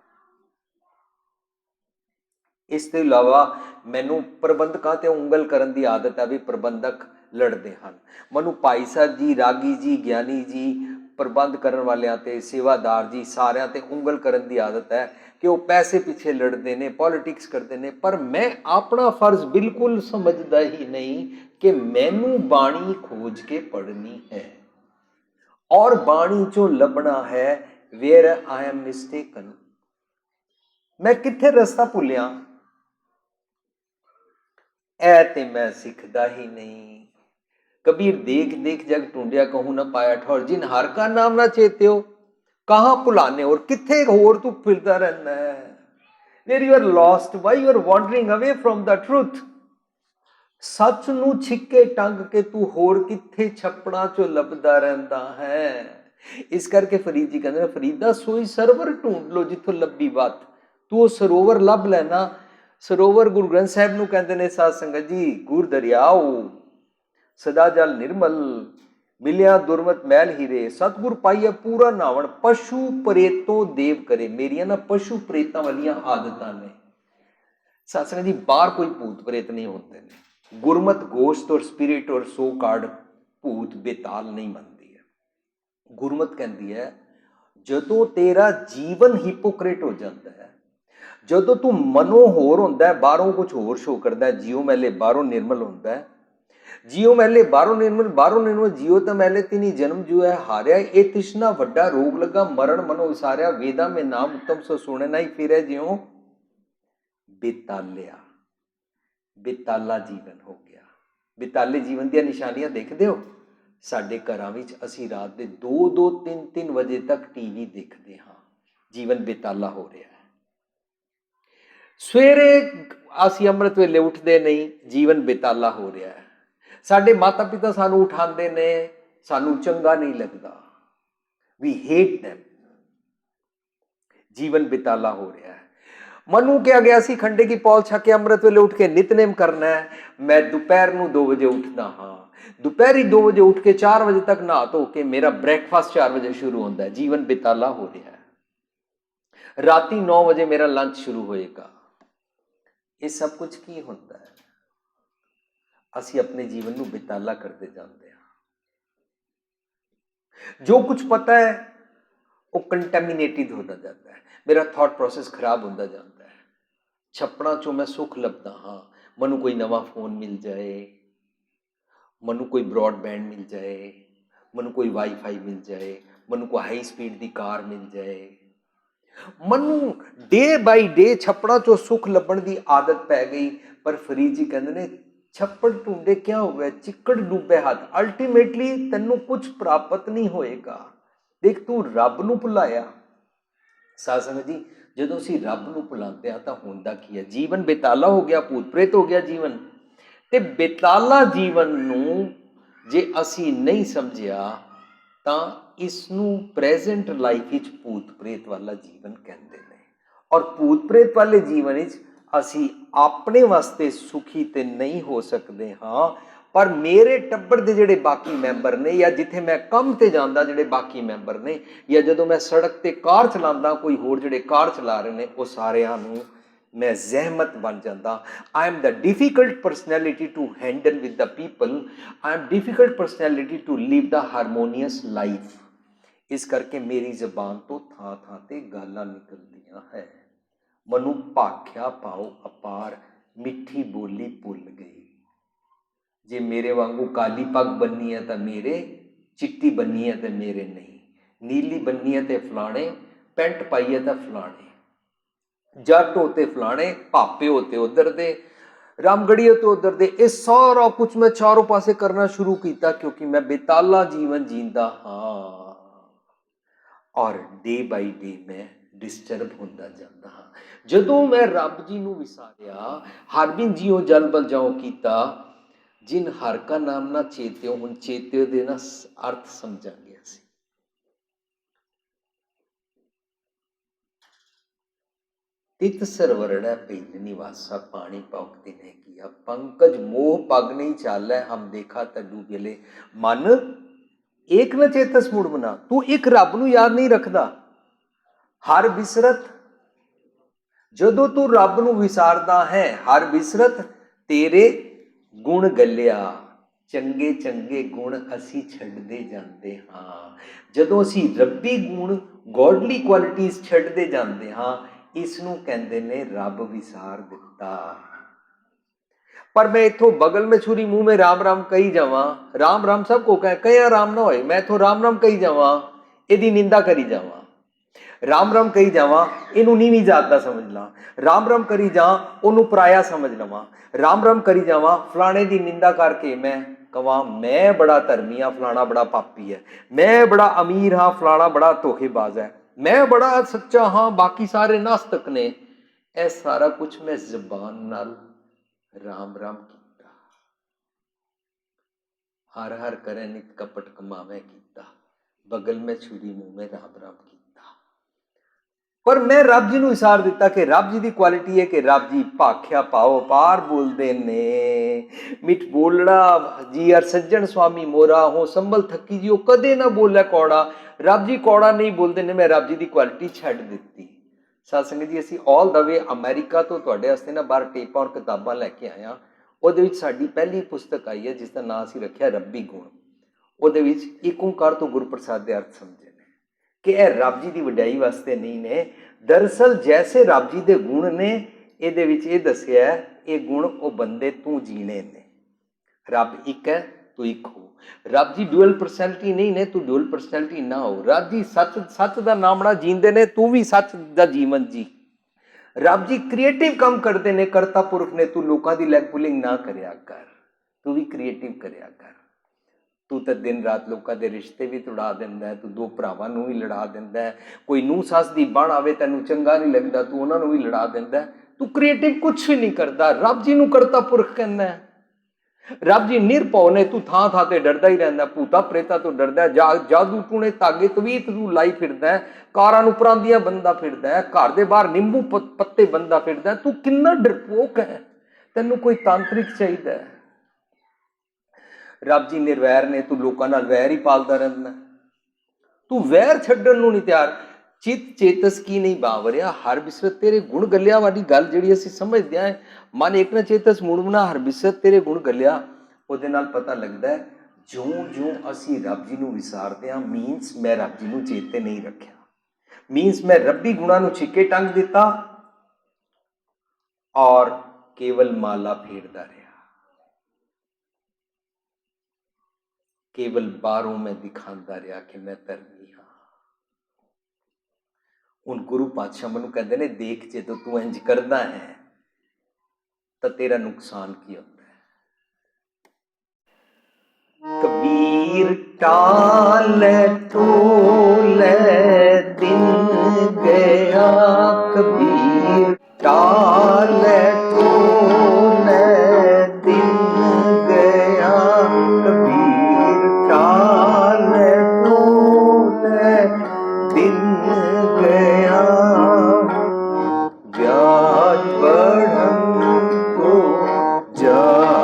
ਇਸ ਤੋਂ ਇਲਾਵਾ ਮੈਨੂੰ ਪ੍ਰਬੰਧਕਾਂ ਤੇ ਉਂਗਲ ਕਰਨ ਦੀ ਆਦਤ ਹੈ ਵੀ ਪ੍ਰਬੰਧਕ ਲੜਦੇ ਹਨ। ਮੈਨੂੰ ਭਾਈ ਸਾਹਿਬ ਜੀ, ਰਾਗੀ ਜੀ, ਗਿਆਨੀ ਜੀ, ਪ੍ਰਬੰਧ ਕਰਨ ਵਾਲਿਆਂ ਤੇ ਸੇਵਾਦਾਰ ਜੀ, ਸਾਰਿਆਂ ਤੇ ਉਂਗਲ ਕਰਨ ਦੀ ਆਦਤ ਹੈ ਕਿ ਉਹ ਪੈਸੇ ਪਿੱਛੇ ਲੜਦੇ ਨੇ, ਪੋਲਿਟਿਕਸ ਕਰਦੇ ਨੇ। ਪਰ ਮੈਂ ਆਪਣਾ ਫਰਜ਼ ਬਿਲਕੁਲ ਸਮਝਦਾ ਹੀ ਨਹੀਂ ਕਿ ਮੈਨੂੰ ਬਾਣੀ ਖੋਜ ਕੇ ਪੜ੍ਹਨੀ ਹੈ ਔਰ ਬਾਣੀ ਚੋਂ ਲੱਭਣਾ ਹੈ ਵੇਅਰ ਆਈ ਐਮ ਮਿਸਟੇਕਨ, ਮੈਂ ਕਿੱਥੇ ਰਸਤਾ ਭੁੱਲਿਆ। ਐ ਤੇ ਮੈਂ ਸਿੱਖਦਾ ਹੀ ਨਹੀਂ। कबीर देख देख जग टूंडिया, कहूं ना पाया ठौर, जिन हर का नाम ना चेत्यो कहां भुलाने। और किथे होर तू फिरदा रहना है, where you are lost, why you are wandering away from the truth। सच नू छिके टंग के तू होर किथे छपड़ा चो लभदा रहंदा है। इस करके फरीद जी कहते हैं, फरीदा सोई सरवर ढूंढ लो जिथों लभी बात। तू वो सरोवर लभ लेना। सरोवर गुरु ग्रंथ साहिब नू कहते हैं साध संगत जी, गुर दरियाओ सदा जल निर्मल, मिलिया दुर्मत मैल हीरे, सतगुर पाइया पूरा नावण, पशु प्रेतों देव करे। मेरिया ना पशु प्रेतां वालियां आदतां ने। सत्संग जी, बाहर कोई भूत प्रेत नहीं होते ने। गुरमत गोश्त और स्पिरिट और सो कार्ड भूत बेताल नहीं मनती है। गुरमत कहती है जदों तेरा जीवन हिपोक्रेट हो जाता है, जदों तू मनो होर होंदा है, बाहरों कुछ होर शो करता है, जियो मैले बाहरों निर्मल होंदा है, जियो मैले बाहरों निर्मल जियो तो मैले तिनी जन्म जो है हारिया। ये तिश्ना वड्डा रोग लगा, मरण मनो विसारिया, वेदा में नाम उत्तम सो सुने ना ही फिरे जियो बेतालिया। बेताला जीवन हो गया। बेताले जीवन दी निशानियां देखदे हो? साडे घरां विच असीं रात दे 2-2 3-3 बजे तक टीवी देखदे हां। जीवन बेताला हो रहा है। सवेरे असीं अमृत वेले उठदे नहीं, जीवन बेताला हो रहा है। साडे माता पिता सानू उठाते ने, सानू चंगा नहीं लगता, वी हेट दैम। जीवन बेताला हो रहा है। मनु क्या गया सी खंडे की पौल छक के अमृत वेले उठ के नितनेम करना है। मैं दोपहर ਨੂੰ 2 ਵਜੇ ਉੱਠਦਾ ਹਾਂ, ਦੁਪਹਿਰੀ 2 ਵਜੇ ਉੱਠ ਕੇ 4 ਵਜੇ ਤੱਕ ਨਹਾ ਧੋ ਕੇ ਮੇਰਾ ਬ੍ਰੇਕਫਾਸਟ 4 ਵਜੇ ਸ਼ੁਰੂ ਹੁੰਦਾ ਹੈ। ਜੀਵਨ ਬਿਤਾਲਾ ਹੋ ਰਿਹਾ ਹੈ। ਰਾਤੀ 9 ਵਜੇ ਮੇਰਾ ਲੰਚ ਸ਼ੁਰੂ ਹੋਏਗਾ। ਇਹ ਸਭ ਕੁਝ ਕੀ ਹੁੰਦਾ ਹੈ? ਅਸੀਂ ਆਪਣੇ ਜੀਵਨ ਨੂੰ ਬਿਤਾਲਾ ਕਰਦੇ ਜਾਂਦੇ ਹਾਂ। ਜੋ ਕੁਝ ਪਤਾ ਹੈ ਉਹ ਕੰਟੈਮੀਨੇਟਿਡ ਹੁੰਦਾ ਜਾਂਦਾ ਹੈ। ਮੇਰਾ ਥਾਟ ਪ੍ਰੋਸੈਸ ਖਰਾਬ ਹੁੰਦਾ ਜਾਂਦਾ ਹੈ। ਛੱਪੜਾਂ ਚੋਂ ਮੈਂ ਸੁੱਖ ਲੱਭਦਾ ਹਾਂ। ਮੈਨੂੰ ਕੋਈ ਨਵਾਂ ਫੋਨ ਮਿਲ ਜਾਏ, ਮੈਨੂੰ ਕੋਈ ਬ੍ਰੌਡਬੈਂਡ ਮਿਲ ਜਾਏ, ਮੈਨੂੰ ਕੋਈ ਵਾਈਫਾਈ ਮਿਲ ਜਾਏ, ਮੈਨੂੰ ਕੋਈ ਹਾਈ ਸਪੀਡ ਦੀ ਕਾਰ ਮਿਲ ਜਾਏ। ਮੈਨੂੰ ਡੇ ਬਾਈ ਡੇ ਛੱਪੜਾਂ ਚੋਂ ਸੁੱਖ ਲੱਭਣ ਦੀ ਆਦਤ ਪੈ ਗਈ। ਪਰ ਫਰੀਦ ਜੀ ਕਹਿੰਦੇ ਨੇ ਛੱਪੜ ਢੂੰਡੇ ਕਿਆ ਹੋਇਆ, ਚਿੱਕੜ ਡੁੱਬੇ ਹੱਥ। ਅਲਟੀਮੇਟਲੀ ਤੈਨੂੰ ਕੁਝ ਪ੍ਰਾਪਤ ਨਹੀਂ ਹੋਏਗਾ। ਦੇਖ ਤੂੰ ਰੱਬ ਨੂੰ ਭੁਲਾਇਆ। ਸਾਧ ਸੰਗਤ ਜੀ, ਜਦੋਂ ਅਸੀਂ ਰੱਬ ਨੂੰ ਭੁਲਾਉਂਦੇ ਹਾਂ ਤਾਂ ਹੁੰਦਾ ਕੀ ਹੈ? ਜੀਵਨ ਬੇਤਾਲਾ ਹੋ ਗਿਆ, ਭੂਤ ਪ੍ਰੇਤ ਹੋ ਗਿਆ ਜੀਵਨ। ਤੇ ਬੇਤਾਲਾ ਜੀਵਨ ਨੂੰ ਜੇ ਅਸੀਂ ਨਹੀਂ ਸਮਝਿਆ ਤਾਂ ਇਸ ਨੂੰ ਪ੍ਰੈਜ਼ੈਂਟ ਲਾਈਫ ਵਿੱਚ ਭੂਤ ਪ੍ਰੇਤ ਵਾਲਾ ਜੀਵਨ ਕਹਿੰਦੇ ਨੇ। ਔਰ ਭੂਤ ਪ੍ਰੇਤ ਵਾਲੇ ਜੀਵਨ ਵਿੱਚ ਅਸੀਂ ਆਪਣੇ ਵਾਸਤੇ ਸੁਖੀ ਤੇ ਨਹੀਂ ਹੋ ਸਕਦੇ ਹਾਂ, ਪਰ ਮੇਰੇ ਟੱਬਰ ਦੇ ਜਿਹੜੇ ਬਾਕੀ ਮੈਂਬਰ ਨੇ, ਜਾਂ ਜਿੱਥੇ ਮੈਂ ਕੰਮ ਤੇ ਜਾਂਦਾ ਜਿਹੜੇ ਬਾਕੀ ਮੈਂਬਰ ਨੇ, ਜਾਂ ਜਦੋਂ ਮੈਂ ਸੜਕ ਤੇ ਕਾਰ ਚਲਾਉਂਦਾ ਕੋਈ ਹੋਰ ਜਿਹੜੇ ਕਾਰ ਚਲਾ ਰਹੇ ਨੇ, ਉਹ ਸਾਰਿਆਂ ਨੂੰ ਮੈਂ ਜ਼ਹਿਮਤ ਬਣ ਜਾਂਦਾ। I am the difficult personality to handle with the people. I am difficult personality to live the harmonious life. ਇਸ ਕਰਕੇ ਮੇਰੀ ਜ਼ਬਾਨ ਤੋਂ ਥਾਂ ਥਾਂ ਤੇ ਗਾਲਾਂ ਨਿਕਲਦੀਆਂ ਹੈ। ਮਨੂੰ ਭਾਖਿਆ ਪਾਓ ਅਪਾਰ, ਮਿੱਠੀ ਬੋਲੀ ਭੁੱਲ ਗਈ। ਜੇ ਮੇਰੇ ਵਾਂਗੂ ਕਾਲੀ ਪੱਗ ਬੰਨੀ ਹੈ ਤਾਂ ਮੇਰੇ, ਚਿੱਟੀ ਬੰਨੀ ਹੈ ਤਾਂ ਮੇਰੇ ਨਹੀਂ, ਨੀਲੀ ਬੰਨੀ ਹੈ ਤੇ ਫਲਾਣੇ, ਪੈਂਟ ਪਾਈ ਹੈ ਤਾਂ ਫਲਾਣੇ, ਜੱਟ ਹੋਤੇ ਫਲਾਣੇ, ਭਾਪੇ ਹੋਤੇ ਉਧਰ ਦੇ, ਰਾਮਗੜੀਏ ਤੋਂ ਉਧਰ ਦੇ। ਇਹ ਸਾਰਾ ਕੁਝ ਮੈਂ ਚਾਰੋਂ ਪਾਸੇ ਕਰਨਾ ਸ਼ੁਰੂ ਕੀਤਾ ਕਿਉਂਕਿ ਮੈਂ ਬੇਤਾਲਾ ਜੀਵਨ ਜੀਂਦਾ ਹਾਂ। ਔਰ ਡੇ ਬਾਈ ਡੇ ਮੈਂ ਡਿਸਟਰਬ ਹੁੰਦਾ ਜਾਂਦਾ ਹਾਂ। ਜਦੋਂ ਮੈਂ ਰੱਬ ਜੀ ਨੂੰ ਵਿਸਾਰਿਆ, ਹਰਬਿੰਦ ਜੀਓ ਜਲ ਬਲ ਜਾਓ ਕੀਤਾ, ਜਿਨ ਹਰ ਕਾ ਨਾਮ ਨਾ ਚੇਤਿਓ। ਹੁਣ ਚੇਤਿਓ ਦੇ ਨਾ ਅਰਥ ਸਮਝਾਂਗੇ ਅਸੀਂ। ਤਿਤ ਸਰਵਰਣਾ ਭੇਜ ਨਿਵਾਸਾ, ਪਾਣੀ ਪੌਕਤੇ ਨੇ ਕੀਆ, ਪੰਕਜ ਮੋਹ ਪਗ ਨਹੀਂ ਚਾਲੈ, ਹਮ ਦੇਖਾ ਤਡੂ ਗਲੇ। ਮਨ ਏਕ ਨਾ ਚੇਤਸ ਮੁੜ ਬਣਾ। ਤੂੰ ਇੱਕ ਰੱਬ ਨੂੰ ਯਾਦ ਨਹੀਂ ਰੱਖਦਾ, ਹਰ ਬਿਸਰਤ। ਜਦੋਂ ਤੂੰ ਰੱਬ ਨੂੰ ਵਿਸਾਰਦਾ ਹੈ, ਹਰ ਬਿਸਰਤ ਤੇਰੇ ਗੁਣ ਗੱਲਿਆ। ਚੰਗੇ ਚੰਗੇ ਗੁਣ ਅਸੀਂ ਛੱਡਦੇ ਜਾਂਦੇ ਹਾਂ। ਜਦੋਂ ਅਸੀਂ ਰੱਬੀ ਗੁਣ, ਗੋਡਲੀ ਕੁਆਲਿਟੀਜ਼ ਛੱਡਦੇ ਜਾਂਦੇ ਹਾਂ, ਇਸ ਨੂੰ ਕਹਿੰਦੇ ਨੇ ਰੱਬ ਵਿਸਾਰ ਦਿੱਤਾ। ਪਰ ਮੈਂ ਇੱਥੋਂ ਬਗਲ में छुरी मुंह में राम राम कही जावा, राम राम सबको कहे राम ना होए, मैं इथों राम राम कही जावा, ਇਹਦੀ ਨਿੰਦਾ ਕਰੀ ਜਾਵਾਂ। ਰਾਮ ਰਾਮ ਕਹੀ ਜਾਵਾਂ, ਇਹਨੂੰ ਨੀਵੀਂ ਜਾਤ ਦਾ ਸਮਝ ਲਾਂ। ਰਾਮ ਰਾਮ ਕਰੀ ਜਾ, ਉਹਨੂੰ ਪਰਾਇਆ ਸਮਝ ਲਵਾਂ। ਰਾਮ ਰਾਮ ਕਰੀ ਜਾਵਾਂ, ਫਲਾਣੇ ਦੀ ਨਿੰਦਾ ਕਰਕੇ ਮੈਂ ਕਵਾਂ ਮੈਂ ਬੜਾ ਧਰਮੀ ਹਾਂ, ਫਲਾਣਾ ਬੜਾ ਪਾਪੀ ਹੈ। ਮੈਂ ਬੜਾ ਅਮੀਰ ਹਾਂ, ਫਲਾਣਾ ਬੜਾ ਧੋਖੇਬਾਜ਼ ਹੈ। ਮੈਂ ਬੜਾ ਸੱਚਾ ਹਾਂ, ਬਾਕੀ ਸਾਰੇ ਨਾਸਤਕ ਨੇ। ਇਹ ਸਾਰਾ ਕੁਝ ਮੈਂ ਜ਼ਬਾਨ ਨਾਲ ਰਾਮ ਰਾਮ ਕੀਤਾ। ਹਰ ਹਰ ਕਰੇ ਨਿਤ ਕਪਟ ਕਮਾਵੇ ਕੀਤਾ, ਬਗਲ ਮੈਂ ਛੁਰੀ ਮੂੰਹ ਮੈਂ ਰਾਮ ਰਾਮ ਕੀਤਾ। ਪਰ ਮੈਂ ਰੱਬ ਜੀ ਨੂੰ ਵਿਸਾਰ ਦਿੱਤਾ ਕਿ ਰੱਬ ਜੀ ਦੀ ਕੁਆਲਿਟੀ ਹੈ ਕਿ ਰੱਬ ਜੀ ਭਾਖਿਆ ਪਾਓ ਪਾਰ ਬੋਲਦੇ ਨੇ। ਮਿੱਠ ਬੋਲੜਾ ਜੀ ਅਰ ਸੱਜਣ ਸੁਆਮੀ ਮੋਰਾ, ਹੋ ਸੰਭਲ ਥੱਕੀ ਜੀ ਉਹ ਕਦੇ ਨਾ ਬੋਲੇ ਕੌੜਾ। ਰੱਬ ਜੀ ਕੌੜਾ ਨਹੀਂ ਬੋਲਦੇ ਨੇ। ਮੈਂ ਰੱਬ ਜੀ ਦੀ ਕੁਆਲਿਟੀ ਛੱਡ ਦਿੱਤੀ। ਸਾਧ ਸੰਗਤ ਜੀ, ਅਸੀਂ ਆਲ ਦਾ ਵੇ ਅਮਰੀਕਾ ਤੋਂ ਤੁਹਾਡੇ ਵਾਸਤੇ ਨਾ ਬਾਹਰ ਟੇਪਾਂ ਔਰ ਕਿਤਾਬਾਂ ਲੈ ਕੇ ਆਏ ਹਾਂ। ਉਹਦੇ ਵਿੱਚ ਸਾਡੀ ਪਹਿਲੀ ਪੁਸਤਕ ਆਈ ਹੈ ਜਿਸ ਦਾ ਨਾਂ ਅਸੀਂ ਰੱਖਿਆ ਰੱਬੀ ਗੁਣ। ਉਹਦੇ ਵਿੱਚ ਇੱਕ ਓਂਕਾਰ ਤੋਂ ਗੁਰਪ੍ਰਸਾਦ ਦੇ ਅਰਥ ਸਮਝੇ ਨੇ ਕਿ ਇਹ ਰੱਬ ਜੀ ਦੀ ਵਡਿਆਈ ਵਾਸਤੇ ਨਹੀਂ ਨੇ। ਦਰਅਸਲ ਜੈਸੇ ਰੱਬ ਜੀ ਦੇ ਗੁਣ ਨੇ, ਇਹਦੇ ਵਿੱਚ ਇਹ ਦੱਸਿਆ ਇਹ ਗੁਣ ਉਹ ਬੰਦੇ ਤੂੰ ਜੀਣੇ ਨੇ। ਰੱਬ ਇੱਕ ਹੈ, ਤੂੰ ਇੱਕ ਹੋ। ਰੱਬ ਜੀ ਡੂਅਲ ਪਰਸਨੈਲਿਟੀ ਨਹੀਂ ਨੇ, ਤੂੰ ਡੂਅਲ ਪਰਸਨੈਲਿਟੀ ਨਾ ਹੋ। ਰੱਬ ਜੀ ਸੱਚ ਦਾ ਨਾਮਣਾ ਜੀਂਦੇ ਨੇ, ਤੂੰ ਵੀ ਸੱਚ ਦਾ ਜੀਵਨ ਜੀ। ਰੱਬ ਜੀ ਕ੍ਰੀਏਟਿਵ ਕੰਮ ਕਰਦੇ ਨੇ, ਕਰਤਾ ਪੁਰਖ ਨੇ, ਤੂੰ ਲੋਕਾਂ ਦੀ ਲੈਗ ਪੁਲਿੰਗ ਨਾ ਕਰਿਆ ਕਰ, ਤੂੰ ਵੀ ਕ੍ਰੀਏਟਿਵ ਕਰਿਆ ਕਰ। ਤੂੰ ਤਾਂ ਦਿਨ ਰਾਤ ਲੋਕਾਂ ਦੇ ਰਿਸ਼ਤੇ ਵੀ ਤੁੜਾ ਦਿੰਦਾ, ਤੂੰ ਦੋ ਭਰਾਵਾਂ ਨੂੰ ਵੀ ਲੜਾ ਦਿੰਦਾ। ਕੋਈ ਨੂੰਹ ਸੱਸ ਦੀ ਬਣ ਆਵੇ ਤੈਨੂੰ ਚੰਗਾ ਨਹੀਂ ਲੱਗਦਾ, ਤੂੰ ਉਹਨਾਂ ਨੂੰ ਵੀ ਲੜਾ ਦਿੰਦਾ। ਤੂੰ ਕ੍ਰੀਏਟਿਵ ਕੁਛ ਵੀ ਨਹੀਂ ਕਰਦਾ। ਰੱਬ ਜੀ ਨੂੰ ਕਰਤਾ ਪੁਰਖ ਕਹਿੰਦਾ। ਰੱਬ ਜੀ ਨਿਰਭਉ ਨੇ, ਤੂੰ ਥਾਂ ਥਾਂ ਤੇ ਡਰਦਾ ਹੀ ਰਹਿੰਦਾ, ਭੂਤਾ ਪ੍ਰੇਤਾ ਤੋਂ ਡਰਦਾ, ਜਾਦੂ ਟੂਣੇ ਧਾਗੇ ਤਵੀਤ ਤੂੰ ਲਾਈ ਫਿਰਦਾ ਹੈ, ਕਾਰਾਂ ਨੂੰ ਪਰਾਂਦੀਆਂ ਬੰਦਾ ਫਿਰਦਾ ਹੈ, ਘਰ ਦੇ ਬਾਹਰ ਨਿੰਬੂ ਪੱਤੇ ਬੰਦਾ ਫਿਰਦਾ, ਤੂੰ ਕਿੰਨਾ ਡਰਪੋਕ ਹੈ, ਤੈਨੂੰ ਕੋਈ ਤਾਂਤਰਿਕ ਚਾਹੀਦਾ ਹੈ। ਰੱਬ ਜੀ ਨਿਰਵੈਰ ਨੇ, ਤੂੰ ਲੋਕਾਂ ਨਾਲ ਵੈਰ ਹੀ ਪਾਲਦਾ ਰਹਿੰਦਾ, ਤੂੰ ਵੈਰ ਛੱਡਣ ਨੂੰ ਨਹੀਂ ਤਿਆਰ। ਚਿਤ ਚੇਤਸ ਕੀ ਨਹੀਂ ਬਾਵਰਿਆ, ਹਰ ਬਿਸਰਤ ਤੇਰੇ ਗੁਣ ਗੱਲਿਆ ਵਾਲੀ ਗੱਲ ਜਿਹੜੀ ਅਸੀਂ ਸਮਝਦੇ ਹਾਂ, ਮਨ ਇੱਕ ਨਾ ਚੇਤਸ ਮੁੜਮਣਾ ਹਰ ਬਿਸਰਤ ਤੇਰੇ ਗੁਣ ਗੱਲਿਆ, ਉਹਦੇ ਨਾਲ ਪਤਾ ਲੱਗਦਾ ਹੈ ਜਿਉਂ ਅਸੀਂ ਰੱਬ ਜੀ ਨੂੰ ਵਿਸਾਰਦੇ ਹਾਂ, ਮੀਨਸ ਮੈਂ ਰੱਬ ਜੀ ਨੂੰ ਚੇਤੇ ਨਹੀਂ ਰੱਖਿਆ, ਮੀਨਸ ਮੈਂ ਰੱਬੀ ਗੁਣਾਂ ਨੂੰ ਛਿੱਕੇ ਟੰਗ ਦਿੱਤਾ ਔਰ ਕੇਵਲ ਮਾਲਾ ਫੇਰਦਾ ਰਿਹਾ, ਕੇਵਲ ਬਾਹਰੋਂ ਮੈਂ ਦਿਖਾਉਂਦਾ ਰਿਹਾ ਕਿ ਮੈਂ ਧਰਮੀ ਹਾਂ। ਹੁਣ ਗੁਰੂ ਪਾਤਸ਼ਾਹ ਮੈਨੂੰ ਕਹਿੰਦੇ ਨੇ, ਦੇਖ ਜਦੋਂ ਤੂੰ ਇੰਜ ਕਰਦਾ ਹੈ ਤਾਂ ਤੇਰਾ ਨੁਕਸਾਨ ਕੀ ਹੁੰਦਾ ਹੈ। ਕਬੀਰ ਟਾਲੇ ਟੋਲੇ ਦਿਨ ਗਿਆ, ਕਬੀਰ ਟਾਲੇ ਟੋਲੇ ਦਿਨ ਗਿਆ, ਕਬੀਰ ਟਾਲੇ ਟੋਲੇ ਦਿਨ ਗਿਆ, ਵਿਆਜ बढ़न तो जाए,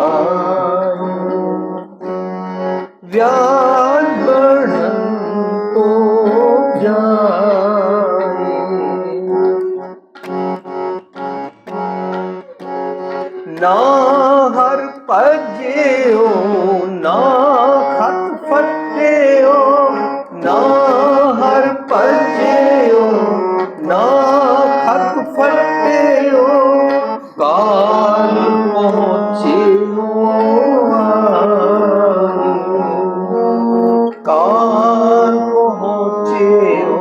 व्याज बढ़न तो जाए, ना हर भजियो ना खत फटियो, ना हर भजियो ना खत फटियो, काल पहुँचियो काल पहुँचियो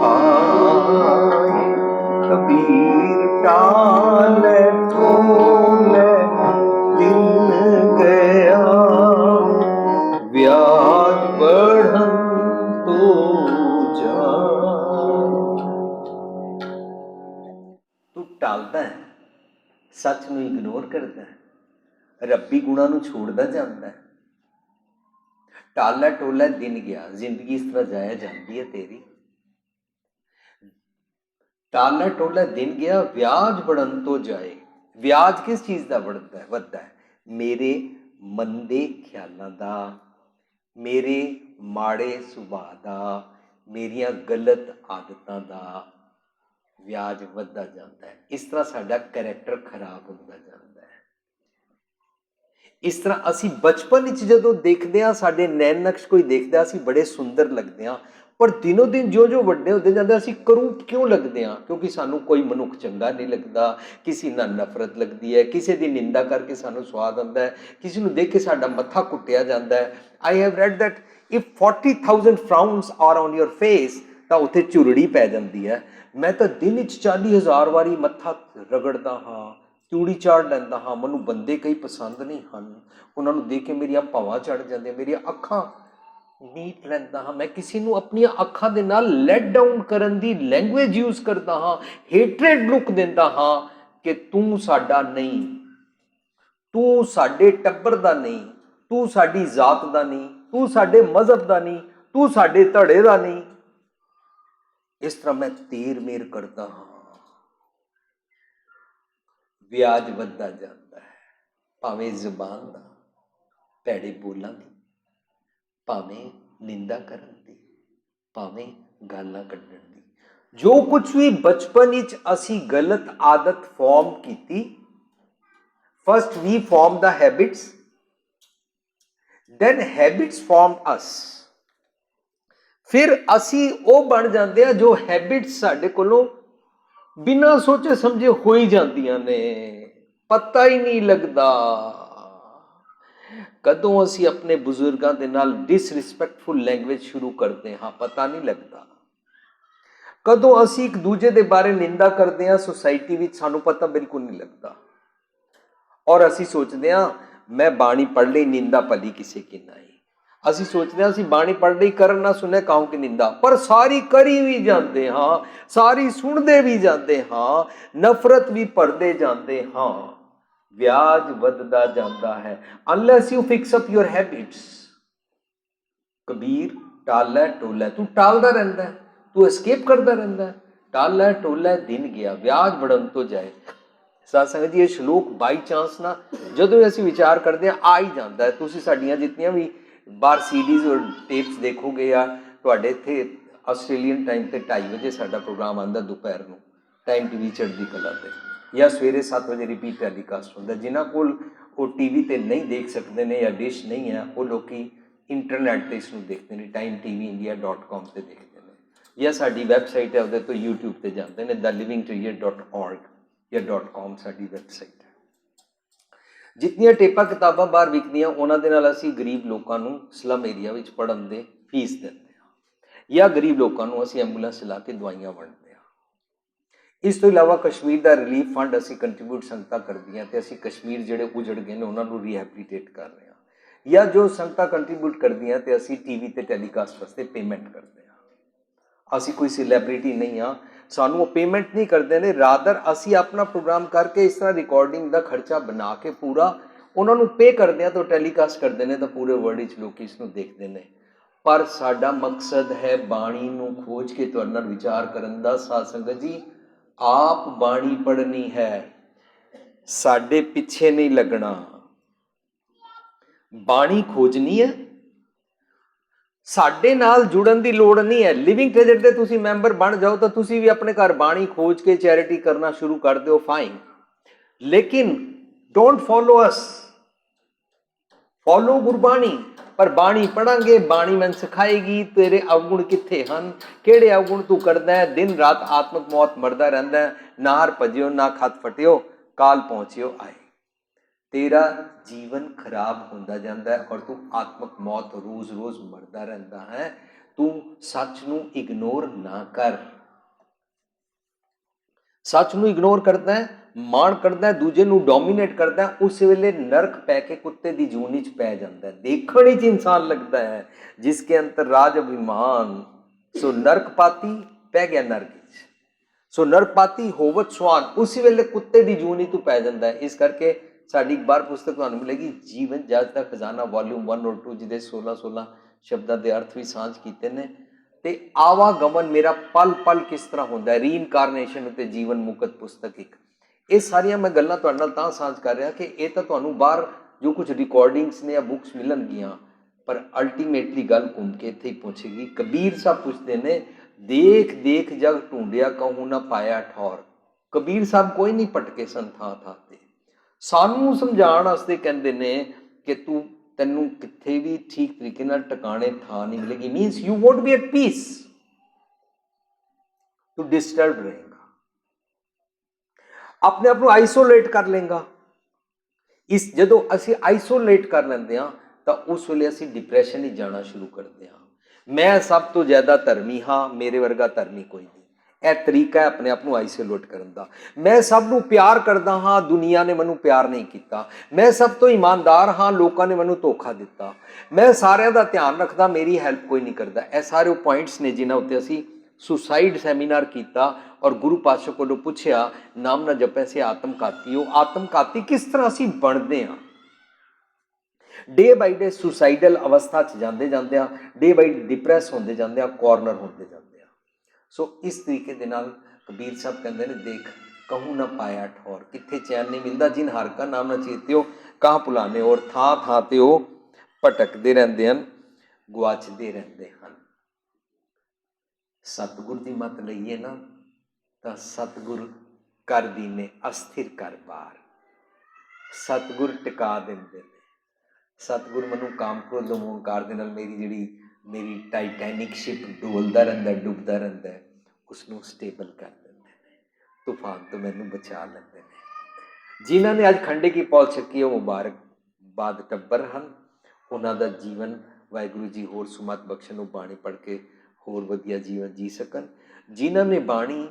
आए, कबीर टाले टोले दिन गया, व्याज बढ़न तो तू टालता है, सच ਨੂੰ ਇਗਨੋਰ ਕਰਦਾ ਹੈ, ਰੱਬੀ ਗੁਣਾਂ ਨੂੰ ਛੋੜਦਾ ਜਾਂਦਾ ਹੈ। ਟਾਲਾ ਟੋਲਾ ਦਿਨ ਗਿਆ, ਜ਼ਿੰਦਗੀ ਇਸ ਤਰ੍ਹਾਂ ਜਾਇਆ ਜਾਂਦੀ ਹੈ ਤੇਰੀ। ਟਾਲਾ ਟੋਲਾ ਦਿਨ ਗਿਆ, ਵਿਆਜ बढ़न ਤੋਂ ਜਾਏ, ਵਿਆਜ ਕਿਸ ਚੀਜ਼ ਦਾ ਵੱਧਦਾ ਹੈ? ਮੇਰੇ ਮੰਦੇ ਖਿਆਲਾਂ ਦਾ, ਮੇਰੇ ਮਾੜੇ ਸੁਭਾਅ ਦਾ, ਮੇਰੀਆਂ ਗਲਤ ਆਦਤਾਂ ਦਾ ਵਿਆਜ ਵੱਧਦਾ ਜਾਂਦਾ ਹੈ। ਇਸ ਤਰ੍ਹਾਂ ਸਾਡਾ ਕਰੈਕਟਰ ਖਰਾਬ ਹੁੰਦਾ ਜਾਂਦਾ ਹੈ। ਇਸ ਤਰ੍ਹਾਂ ਅਸੀਂ ਬਚਪਨ ਵਿੱਚ ਜਦੋਂ ਦੇਖਦੇ ਹਾਂ, ਸਾਡੇ ਨੈਣ ਨਕਸ਼ ਕੋਈ ਦੇਖਦਾ, ਅਸੀਂ ਬੜੇ ਸੁੰਦਰ ਲੱਗਦੇ ਹਾਂ, ਪਰ ਦਿਨੋ ਦਿਨ ਜੋ ਵੱਡੇ ਹੁੰਦੇ ਜਾਂਦੇ ਅਸੀਂ ਕਰੂਪ ਕਿਉਂ ਲੱਗਦੇ ਹਾਂ? ਕਿਉਂਕਿ ਸਾਨੂੰ ਕੋਈ ਮਨੁੱਖ ਚੰਗਾ ਨਹੀਂ ਲੱਗਦਾ, ਕਿਸੇ ਨਾਲ ਨਫ਼ਰਤ ਲੱਗਦੀ ਹੈ, ਕਿਸੇ ਦੀ ਨਿੰਦਾ ਕਰਕੇ ਸਾਨੂੰ ਸਵਾਦ ਆਉਂਦਾ ਹੈ, ਕਿਸੇ ਨੂੰ ਦੇਖ ਕੇ ਸਾਡਾ ਮੱਥਾ ਕੁੱਟਿਆ ਜਾਂਦਾ ਹੈ। I have read that if 40,000 frowns are on your face, ਤਾਂ ਉੱਥੇ ਝੁਰੜੀ ਪੈ ਜਾਂਦੀ ਹੈ। ਮੈਂ ਤਾਂ ਦਿਨ ਵਿੱਚ 40,000 ਵਾਰੀ ਮੱਥਾ ਰਗੜਦਾ ਹਾਂ, ਚੂੜੀ ਚਾੜ ਲੈਂਦਾ ਹਾਂ, ਮੈਨੂੰ ਬੰਦੇ ਕਈ ਪਸੰਦ ਨਹੀਂ ਹਨ, ਉਹਨਾਂ ਨੂੰ ਦੇਖ ਕੇ ਮੇਰੀਆਂ ਭਾਵਾਂ ਚੜ੍ਹ ਜਾਂਦੀਆਂ, ਮੇਰੀਆਂ ਅੱਖਾਂ ਨੀਟ ਲੈਂਦਾ ਹਾਂ, ਮੈਂ ਕਿਸੇ ਨੂੰ ਆਪਣੀਆਂ ਅੱਖਾਂ ਦੇ ਨਾਲ ਲੈਟ ਡਾਊਨ ਕਰਨ ਦੀ ਲੈਂਗੁਏਜ ਯੂਜ਼ ਕਰਦਾ ਹਾਂ, ਹੇਟਰੇਡ ਲੁੱਕ ਦਿੰਦਾ ਹਾਂ ਕਿ ਤੂੰ ਸਾਡਾ ਨਹੀਂ, ਤੂੰ ਸਾਡੇ ਟੱਬਰ ਦਾ ਨਹੀਂ, ਤੂੰ ਸਾਡੀ ਜ਼ਾਤ ਦਾ ਨਹੀਂ, ਤੂੰ ਸਾਡੇ ਮਜ਼ਹਬ ਦਾ ਨਹੀਂ, ਤੂੰ ਸਾਡੇ ਧੜੇ ਦਾ ਨਹੀਂ। ਇਸ ਤਰ੍ਹਾਂ ਮੈਂ ਤੇਰ ਮੇਰ ਕਰਦਾ ਹਾਂ, ਵਿਆਜ ਵੱਧਦਾ ਜਾਂਦਾ ਹੈ, ਭਾਵੇਂ ਜ਼ੁਬਾਨ ਦਾ, ਭੈੜੇ ਬੋਲਾਂ ਦੀ, ਭਾਵੇਂ ਨਿੰਦਾ ਕਰਨ ਦੀ, ਭਾਵੇਂ ਗਾਲਾਂ ਕੱਢਣ ਦੀ। ਜੋ ਕੁਛ ਵੀ ਬਚਪਨ ਵਿੱਚ ਅਸੀਂ ਗਲਤ ਆਦਤ ਫਾਰਮ ਕੀਤੀ, ਫਸਟ ਵੀ ਫਾਰਮ ਦਾ habits, then habits form us, ਫਿਰ ਅਸੀਂ ਉਹ ਬਣ ਜਾਂਦੇ ਆ ਜੋ ਹੈਬਿਟਸ ਸਾਡੇ ਕੋਲੋਂ ਬਿਨਾਂ ਸੋਚੇ ਸਮਝੇ ਹੋ ਹੀ ਜਾਂਦੀਆਂ ਨੇ, ਪਤਾ ਹੀ ਨਹੀਂ ਲੱਗਦਾ। ਕਦੋਂ ਅਸੀਂ ਆਪਣੇ ਬਜ਼ੁਰਗਾਂ ਦੇ ਨਾਲ ਡਿਸਰਿਸਪੈਕਟਫੁਲ ਲੈਂਗੁਏਜ ਸ਼ੁਰੂ ਕਰਦੇ ਹਾਂ, ਪਤਾ ਨਹੀਂ ਲੱਗਦਾ। ਕਦੋਂ ਅਸੀਂ ਇੱਕ ਦੂਜੇ ਦੇ ਬਾਰੇ ਨਿੰਦਾ ਕਰਦੇ ਹਾਂ ਸੁਸਾਇਟੀ ਵਿੱਚ, ਸਾਨੂੰ ਪਤਾ ਬਿਲਕੁਲ ਨਹੀਂ ਲੱਗਦਾ। ਔਰ ਅਸੀਂ ਸੋਚਦੇ ਹਾਂ ਮੈਂ ਬਾਣੀ ਪੜ੍ਹ ਲਈ, ਨਿੰਦਾ ਭਲੀ ਕਿਸੇ ਕੀ ਨਹੀਂ। ਅਸੀਂ ਸੋਚਦੇ ਹਾਂ ਅਸੀਂ ਬਾਣੀ ਪੜ੍ਹ ਲਈ, ਕਰਨ ਨਾ ਸੁਣੇ ਕਾਹੂ ਕੀ ਨਿੰਦਾ, ਪਰ ਸਾਰੀ ਕਰੀ ਵੀ ਜਾਂਦੇ ਹਾਂ, ਸਾਰੀ ਸੁਣਦੇ ਵੀ ਜਾਂਦੇ ਹਾਂ, ਨਫ਼ਰਤ ਵੀ ਭਰਦੇ ਜਾਂਦੇ ਹਾਂ। ਵਿਆਜ ਵੱਧਦਾ ਜਾਂਦਾ ਹੈ। Unless you fix up your habits. Kabir ਟਾਲੈ ਟੋਲੈ, ਤੂੰ ਟਾਲਦਾ ਰਹਿੰਦਾ ਹੈ, ਤੂੰ ਐਸਕੇਪ ਕਰਦਾ ਰਹਿੰਦਾ ਹੈ। ਟਾਲੈ ਟੋਲੈ ਦਿਨ ਗਿਆ, ਵਿਆਜ बढ़न ਤੋਂ ਜਾਏ। ਸਾਧ ਸੰਗਤ ਜੀ, ਇਹ ਸ਼ਲੋਕ ਬਾਈ ਚਾਂਸ ਨਾ ਜਦੋਂ ਅਸੀਂ ਵਿਚਾਰ ਕਰਦੇ ਹਾਂ ਆ ਹੀ ਜਾਂਦਾ ਹੈ। ਤੁਸੀਂ ਸਾਡੀਆਂ ਜਿਤਨੀਆਂ ਵੀ ਬਾਹਰ ਸੀਡੀਜ਼ ਔਰ ਟੇਪਸ ਦੇਖੋਗੇ, ਜਾਂ ਤੁਹਾਡੇ ਇੱਥੇ ਆਸਟ੍ਰੇਲੀਅਨ ਟਾਈਮ ਤੇ 2:30 ਵਜੇ ਸਾਡਾ ਪ੍ਰੋਗਰਾਮ ਆਉਂਦਾ ਦੁਪਹਿਰ ਨੂੰ, ਟਾਈਮ ਟੀਵੀ ਚੜ੍ਹਦੀ ਕਲਾ ਤੇ, ਜਾਂ ਸਵੇਰੇ 7 ਵਜੇ ਰਿਪੀਟ ਟੈਲੀਕਾਸਟ ਹੁੰਦਾ। ਜਿਨ੍ਹਾਂ ਕੋਲ ਉਹ ਟੀਵੀ ਤੇ ਨਹੀਂ ਦੇਖ ਸਕਦੇ ਨੇ ਜਾਂ ਡਿਸ਼ ਨਹੀਂ ਹੈ, ਉਹ ਲੋਕੀ ਇੰਟਰਨੈਟ ਤੇ ਇਸ ਨੂੰ ਦੇਖਦੇ ਨੇ, timeindia.com ਤੇ ਦੇਖਦੇ ਨੇ, ਜਾਂ ਸਾਡੀ ਵੈਬਸਾਈਟ ਹੈ ਉਹਦੇ ਤੋਂ ਯੂਟਿਊਬ ਤੇ ਜਾਂਦੇ ਨੇ, thelivingtree.org ਜਾਂ .com ਸਾਡੀ ਵੈਬਸਾਈਟ ਹੈ। ਜਿਤਨੀਆਂ ਟੇਪਾਂ ਕਿਤਾਬਾਂ ਬਾਹਰ ਵਿਕਦੀਆਂ, ਉਹਨਾਂ ਦੇ ਨਾਲ ਅਸੀਂ ਗਰੀਬ ਲੋਕਾਂ ਨੂੰ ਸਲਮ ਏਰੀਆ ਵਿੱਚ ਪੜ੍ਹਨ ਦੇ ਫੀਸ ਦਿੰਦੇ ਹਾਂ, ਜਾਂ ਗਰੀਬ ਲੋਕਾਂ ਨੂੰ ਅਸੀਂ ਐਂਬੂਲੈਂਸ ਚਲਾ ਕੇ ਦਵਾਈਆਂ ਵੰਡਦੇ ਹਾਂ। ਇਸ ਤੋਂ ਇਲਾਵਾ ਕਸ਼ਮੀਰ ਦਾ ਰਿਲੀਫ ਫੰਡ ਅਸੀਂ ਕੰਟਰੀਬਿਊਟ ਸੰਗਤਾਂ ਕਰਦੀਆਂ, ਤੇ ਅਸੀਂ ਕਸ਼ਮੀਰ ਜਿਹੜੇ ਉਜੜ ਗਏ ਨੇ ਉਹਨਾਂ ਨੂੰ ਰੀਹੈਬਿਲਿਟੇਟ ਕਰ ਰਹੇ ਹਾਂ। ਜਾਂ ਜੋ ਸੰਗਤਾਂ ਕੰਟਰੀਬਿਊਟ ਕਰਦੀਆਂ ਤੇ ਅਸੀਂ ਟੀਵੀ ਤੇ ਟੈਲੀਕਾਸਟ ਵਾਸਤੇ ਪੇਮੈਂਟ ਕਰਦੇ ਹਾਂ। ਅਸੀਂ ਕੋਈ ਸੈਲੈਬ੍ਰਿਟੀ ਨਹੀਂ ਹਾਂ, ਸਾਨੂੰ ਉਹ ਪੇਮੈਂਟ ਨਹੀਂ ਕਰਦੇ ਨੇ, ਰਾਦਰ ਅਸੀਂ ਆਪਣਾ ਪ੍ਰੋਗਰਾਮ ਕਰਕੇ ਇਸ ਤਰ੍ਹਾਂ ਰਿਕਾਰਡਿੰਗ ਦਾ ਖਰਚਾ ਬਣਾ ਕੇ ਪੂਰਾ ਉਹਨਾਂ ਨੂੰ ਪੇ ਕਰਦੇ ਹਾਂ, ਤਾਂ ਟੈਲੀਕਾਸਟ ਕਰਦੇ ਨੇ, ਤਾਂ ਪੂਰੇ ਵਰਲਡ ਵਿੱਚ ਲੋਕ ਇਸ ਨੂੰ ਦੇਖਦੇ ਨੇ। ਪਰ ਸਾਡਾ ਮਕਸਦ ਹੈ ਬਾਣੀ ਨੂੰ ਖੋਜ ਕੇ ਤੁਹਾਡੇ ਨਾਲ ਵਿਚਾਰ ਕਰਨ ਦਾ। ਸਾਧ ਸੰਗਤ ਜੀ, ਆਪ ਬਾਣੀ ਪੜ੍ਹਨੀ ਹੈ, ਸਾਡੇ ਪਿੱਛੇ ਨਹੀਂ ਲੱਗਣਾ। ਬਾਣੀ ਖੋਜਣੀ ਹੈ, ਸਾਡੇ ਨਾਲ ਜੁੜਨ ਦੀ ਲੋੜ ਨਹੀਂ ਹੈ। ਲਿਵਿੰਗ ਟ੍ਰੇਜਰ ਦੇ ਤੁਸੀਂ ਮੈਂਬਰ ਬਣ ਜਾਓ ਤਾਂ ਤੁਸੀਂ ਵੀ ਆਪਣੇ ਘਰ ਬਾਣੀ ਖੋਜ ਕੇ ਚੈਰਿਟੀ ਕਰਨਾ ਸ਼ੁਰੂ ਕਰ ਦਿਓ, ਫਾਈਨ, ਲੇਕਿਨ don't follow us, follow Gurbani. ਪਰ ਬਾਣੀ ਪੜਾਂਗੇ, ਬਾਣੀ ਮੈਨੂੰ ਸਿਖਾਏਗੀ ਤੇਰੇ ਅਵਗੁਣ ਕਿੱਥੇ ਹਨ, ਕਿਹੜੇ ਅਵਗੁਣ ਤੂੰ ਕਰਦਾ ਹੈ, ਦਿਨ ਰਾਤ ਆਤਮਕ ਮੌਤ ਮਰਦਾ ਰਹਿੰਦਾ ਹੈ, ਨਾ ਹਰ ਭਜਿਓ ਨਾ ਖਤ ਫਟਿਓ, ਕਾਲ ਪਹੁੰਚਿਓ ਆਏ। ਤੇਰਾ ਜੀਵਨ ਖਰਾਬ ਹੁੰਦਾ ਜਾਂਦਾ ਹੈ ਔਰ ਤੂੰ ਆਤਮਕ ਮੌਤ ਰੋਜ਼ ਰੋਜ਼ ਮਰਦਾ ਰਹਿੰਦਾ ਹੈ। ਤੂੰ ਸੱਚ ਨੂੰ ਇਗਨੋਰ ਨਾ ਕਰ। ਸੱਚ ਨੂੰ ਇਗਨੋਰ ਕਰਦਾ ਹੈ, ਮਾਣ ਕਰਦਾ ਹੈ, ਦੂਜੇ ਨੂੰ ਡੋਮੀਨੇਟ ਕਰਦਾ ਹੈ, ਉਸ ਵੇਲੇ ਨਰਕ ਪੈ ਕੇ ਕੁੱਤੇ ਦੀ ਜੂਨ 'ਚ ਪੈ ਜਾਂਦਾ ਹੈ। ਦੇਖਣ 'ਚ ਇਨਸਾਨ ਲੱਗਦਾ ਹੈ ਜਿਸਕੇ ਅੰਤਰ ਰਾਜ ਅਭਿਮਾਨ, ਸੋ ਨਰਕਪਾਤੀ ਪੈ ਗਿਆ ਨਰਕ 'ਚ, ਸੋ ਨਰਕਪਾਤੀ ਹੋਵਤ ਸਵਾਨ, ਉਸ ਵੇਲੇ ਕੁੱਤੇ ਦੀ ਜੂਨ ਹੀ ਤੂੰ ਪੈ ਜਾਂਦਾ ਹੈ। ਇਸ ਕਰਕੇ ਸਾਡੀ ਇੱਕ ਬਾਰ ਪੁਸਤਕ ਤੁਹਾਨੂੰ ਮਿਲੇਗੀ, ਜੀਵਨ ਜੱਜ ਦਾ ਖਜ਼ਾਨਾ ਵੋਲਿਊਮ 1 ਔਰ 2, ਜਿਹਦੇ 16 ਸ਼ਬਦਾਂ ਦੇ ਅਰਥ ਵੀ ਸਾਂਝ ਕੀਤੇ ਨੇ, ਤੇ ਆਵਾਗਮਨ ਮੇਰਾ ਪਲ ਪਲ ਕਿਸ ਤਰ੍ਹਾਂ ਹੁੰਦਾ ਹੈ, ਰੀਇਨਕਾਰਨੇਸ਼ਨ ਅਤੇ ਜੀਵਨ ਮੁਕਤ ਪੁਸਤਕ ਇੱਕ। ਇਹ ਸਾਰੀਆਂ ਮੈਂ ਗੱਲਾਂ ਤੁਹਾਡੇ ਨਾਲ ਤਾਂ ਸਾਂਝ ਕਰ ਰਿਹਾ ਕਿ ਇਹ ਤਾਂ ਤੁਹਾਨੂੰ ਬਾਹਰ ਜੋ ਕੁਝ ਰਿਕਾਰਡਿੰਗਸ ਨੇ ਜਾਂ ਬੁੱਕਸ ਮਿਲਣਗੀਆਂ, ਪਰ ਅਲਟੀਮੇਟਲੀ ਗੱਲ ਘੁੰਮ ਕੇ ਇੱਥੇ ਹੀ ਪਹੁੰਚੇਗੀ। ਕਬੀਰ ਸਾਹਿਬ ਪੁੱਛਦੇ ਨੇ, ਦੇਖ ਦੇਖ ਜਗ ਢੂੰਡਿਆ ਕਹੂੰ ਨਾ ਪਾਇਆ ਠੌਰ। ਕਬੀਰ ਸਾਹਿਬ ਕੋਈ ਨਹੀਂ ਭਟਕੇ ਸਨ ਥਾਂ ਥਾਂ ਤੇ, ਸਾਨੂੰ ਸਮਝਾਉਣ ਵਾਸਤੇ ਕਹਿੰਦੇ ਨੇ ਕਿ ਤੈਨੂੰ ਕਿੱਥੇ ਵੀ ਠੀਕ ਤਰੀਕੇ ਨਾਲ ਟਿਕਾਣੇ ਥਾਂ ਨਹੀਂ ਮਿਲੇਗੀ। Means you won't be at piece, ਤੂੰ ਡਿਸਟਰਬ ਰਹੇਗਾ, ਆਪਣੇ ਆਪ ਨੂੰ ਆਈਸੋਲੇਟ ਕਰ ਲੇਗਾ। ਜਦੋਂ ਅਸੀਂ ਆਈਸੋਲੇਟ ਕਰ ਲੈਂਦੇ ਹਾਂ ਤਾਂ ਉਸ ਵੇਲੇ ਅਸੀਂ ਡਿਪਰੈਸ਼ਨ ਹੀ ਜਾਣਾ ਸ਼ੁਰੂ ਕਰਦੇ ਹਾਂ। ਮੈਂ ਸਭ ਤੋਂ ਜ਼ਿਆਦਾ ਧਰਮੀ ਹਾਂ, ਮੇਰੇ ਵਰਗਾ ਧਰਮੀ ਕੋਈ ਨਹੀਂ। ਇਹ ਤਰੀਕਾ ਹੈ ਆਪਣੇ ਆਪ ਨੂੰ ਆਈਸੋਲੇਟ ਕਰਨ ਦਾ। ਮੈਂ ਸਭ ਨੂੰ ਪਿਆਰ ਕਰਦਾ ਹਾਂ, ਦੁਨੀਆ ਨੇ ਮੈਨੂੰ ਪਿਆਰ ਨਹੀਂ ਕੀਤਾ। ਮੈਂ ਸਭ ਤੋਂ ਇਮਾਨਦਾਰ ਹਾਂ, ਲੋਕਾਂ ਨੇ ਮੈਨੂੰ ਧੋਖਾ ਦਿੱਤਾ। ਮੈਂ ਸਾਰਿਆਂ ਦਾ ਧਿਆਨ ਰੱਖਦਾ, ਮੇਰੀ ਹੈਲਪ ਕੋਈ ਨਹੀਂ ਕਰਦਾ। ਇਹ ਸਾਰੇ ਉਹ ਪੁਆਇੰਟਸ ਨੇ ਜਿਨ੍ਹਾਂ ਉੱਤੇ ਅਸੀਂ ਸੁਸਾਈਡ ਸੈਮੀਨਾਰ ਕੀਤਾ ਔਰ ਗੁਰੂ ਪਾਤਸ਼ਾਹ ਕੋਲੋਂ ਪੁੱਛਿਆ, ਨਾਮ ਨਾ ਜਪੈ ਸੇ ਆਤਮਘਾਤੀ। ਉਹ ਆਤਮਘਾਤੀ ਕਿਸ ਤਰ੍ਹਾਂ ਅਸੀਂ ਬਣਦੇ ਹਾਂ। ਡੇ ਬਾਈ ਡੇ ਸੁਸਾਈਡਲ ਅਵਸਥਾ 'ਚ ਜਾਂਦੇ ਜਾਂਦੇ ਆ, ਡੇ ਬਾਈ ਡਿਪਰੈਸ ਹੁੰਦੇ ਜਾਂਦੇ ਆ, ਕਾਰਨਰ ਹੁੰਦੇ ਜਾਂਦੇ ਆ। ਸੋ ਇਸ ਤਰੀਕੇ ਦੇ ਨਾਲ ਕਬੀਰ ਸਾਹਿਬ ਕਹਿੰਦੇ ਨੇ, ਦੇਖ ਕਹੂੰ ਨਾ ਪਾਇਆ ਠੌਰ, ਕਿੱਥੇ ਚੈਨ ਨਹੀਂ ਮਿਲਦਾ, ਜਿਨ ਹਰ ਕਾ ਨਾਮ ਨਾ ਚੇਤਿਓ ਕਾਹ ਭੁਲਾਨੇ। ਔਰ ਥਾਂ ਥਾਂ ਤੇ ਉਹ ਭਟਕਦੇ ਰਹਿੰਦੇ ਹਨ, ਗੁਆਚਦੇ ਰਹਿੰਦੇ ਹਨ। ਸਤਿਗੁਰ ਦੀ ਮੱਤ ਲਈਏ ਨਾ ਤਾਂ ਸਤਿਗੁਰ ਕਰ ਦੀਨੇ ਅਸਥਿਰ ਕਰ ਬਾਰ, ਸਤਿਗੁਰ ਟਿਕਾ ਦਿੰਦੇ ਨੇ। ਸਤਿਗੁਰ ਮੈਨੂੰ ਕਾਮ ਕ੍ਰੋਧ ਓਂਕਾਰ ਦੇ ਨਾਲ ਮੇਰੀ ਟਾਈਟੈਨਿਕ ਸ਼ਿਪ ਡੋਲਦਾ ਰਹਿੰਦਾ, ਡੁੱਬਦਾ ਰਹਿੰਦਾ, ਉਸਨੂੰ ਸਟੇਬਲ ਕਰ ਦਿੰਦੇ ਨੇ, ਤੂਫਾਨ ਤੋਂ ਮੈਨੂੰ ਬਚਾ ਲੈਂਦੇ ਨੇ। ਜਿਨ੍ਹਾਂ ਨੇ ਅੱਜ ਖੰਡੇ ਕੀ ਪੌਲ ਛਕੀ, ਉਹ ਮੁਬਾਰਕਬਾਦ ਟੱਬਰ ਹਨ। ਉਹਨਾਂ ਦਾ ਜੀਵਨ ਵਾਹਿਗੁਰੂ ਜੀ ਹੋਰ ਸੁਮਤ ਬਖਸ਼ਣ, ਉਹ ਬਾਣੀ ਪੜ੍ਹ ਕੇ ਹੋਰ ਵਧੀਆ ਜੀਵਨ ਜੀ ਸਕਣ। ਜਿਨ੍ਹਾਂ ਨੇ ਬਾਣੀ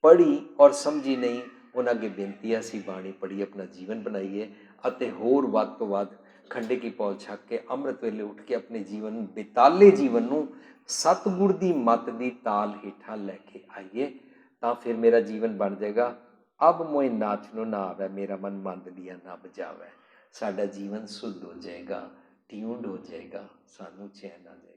ਪੜ੍ਹੀ ਔਰ ਸਮਝੀ ਨਹੀਂ, ਉਹਨਾਂ ਅੱਗੇ ਬੇਨਤੀ ਹੈ ਅਸੀਂ ਬਾਣੀ ਪੜ੍ਹੀ, ਆਪਣਾ ਜੀਵਨ ਬਣਾਈਏ ਅਤੇ ਹੋਰ ਵੱਧ ਤੋਂ ਵੱਧ ਖੰਡੇ ਕੀ ਪੌਲ ਛਕ ਕੇ ਅੰਮ੍ਰਿਤ ਵੇਲੇ ਉੱਠ ਕੇ ਆਪਣੇ ਜੀਵਨ ਬਿਤਾਲੇ ਜੀਵਨ ਨੂੰ ਸਤਿਗੁਰ ਦੀ ਮੱਤ ਦੀ ਤਾਲ ਹੇਠਾਂ ਲੈ ਕੇ ਆਈਏ, ਤਾਂ ਫਿਰ ਮੇਰਾ ਜੀਵਨ ਬਣ ਜਾਏਗਾ ਅਬ ਮੋਇ ਨਾਚਨੋ ਨਾ ਆਵੇ, ਮੇਰਾ ਮਨ ਮੰਦ ਲੀਆ ਨਾ ਬਜਾਵੇ। ਸਾਡਾ ਜੀਵਨ ਸੁੱਧ ਹੋ ਜਾਏਗਾ, ਟਿਊਨਡ ਹੋ ਜਾਏਗਾ, ਸਾਨੂੰ ਚੈਨ ਆ ਜਾਏਗਾ।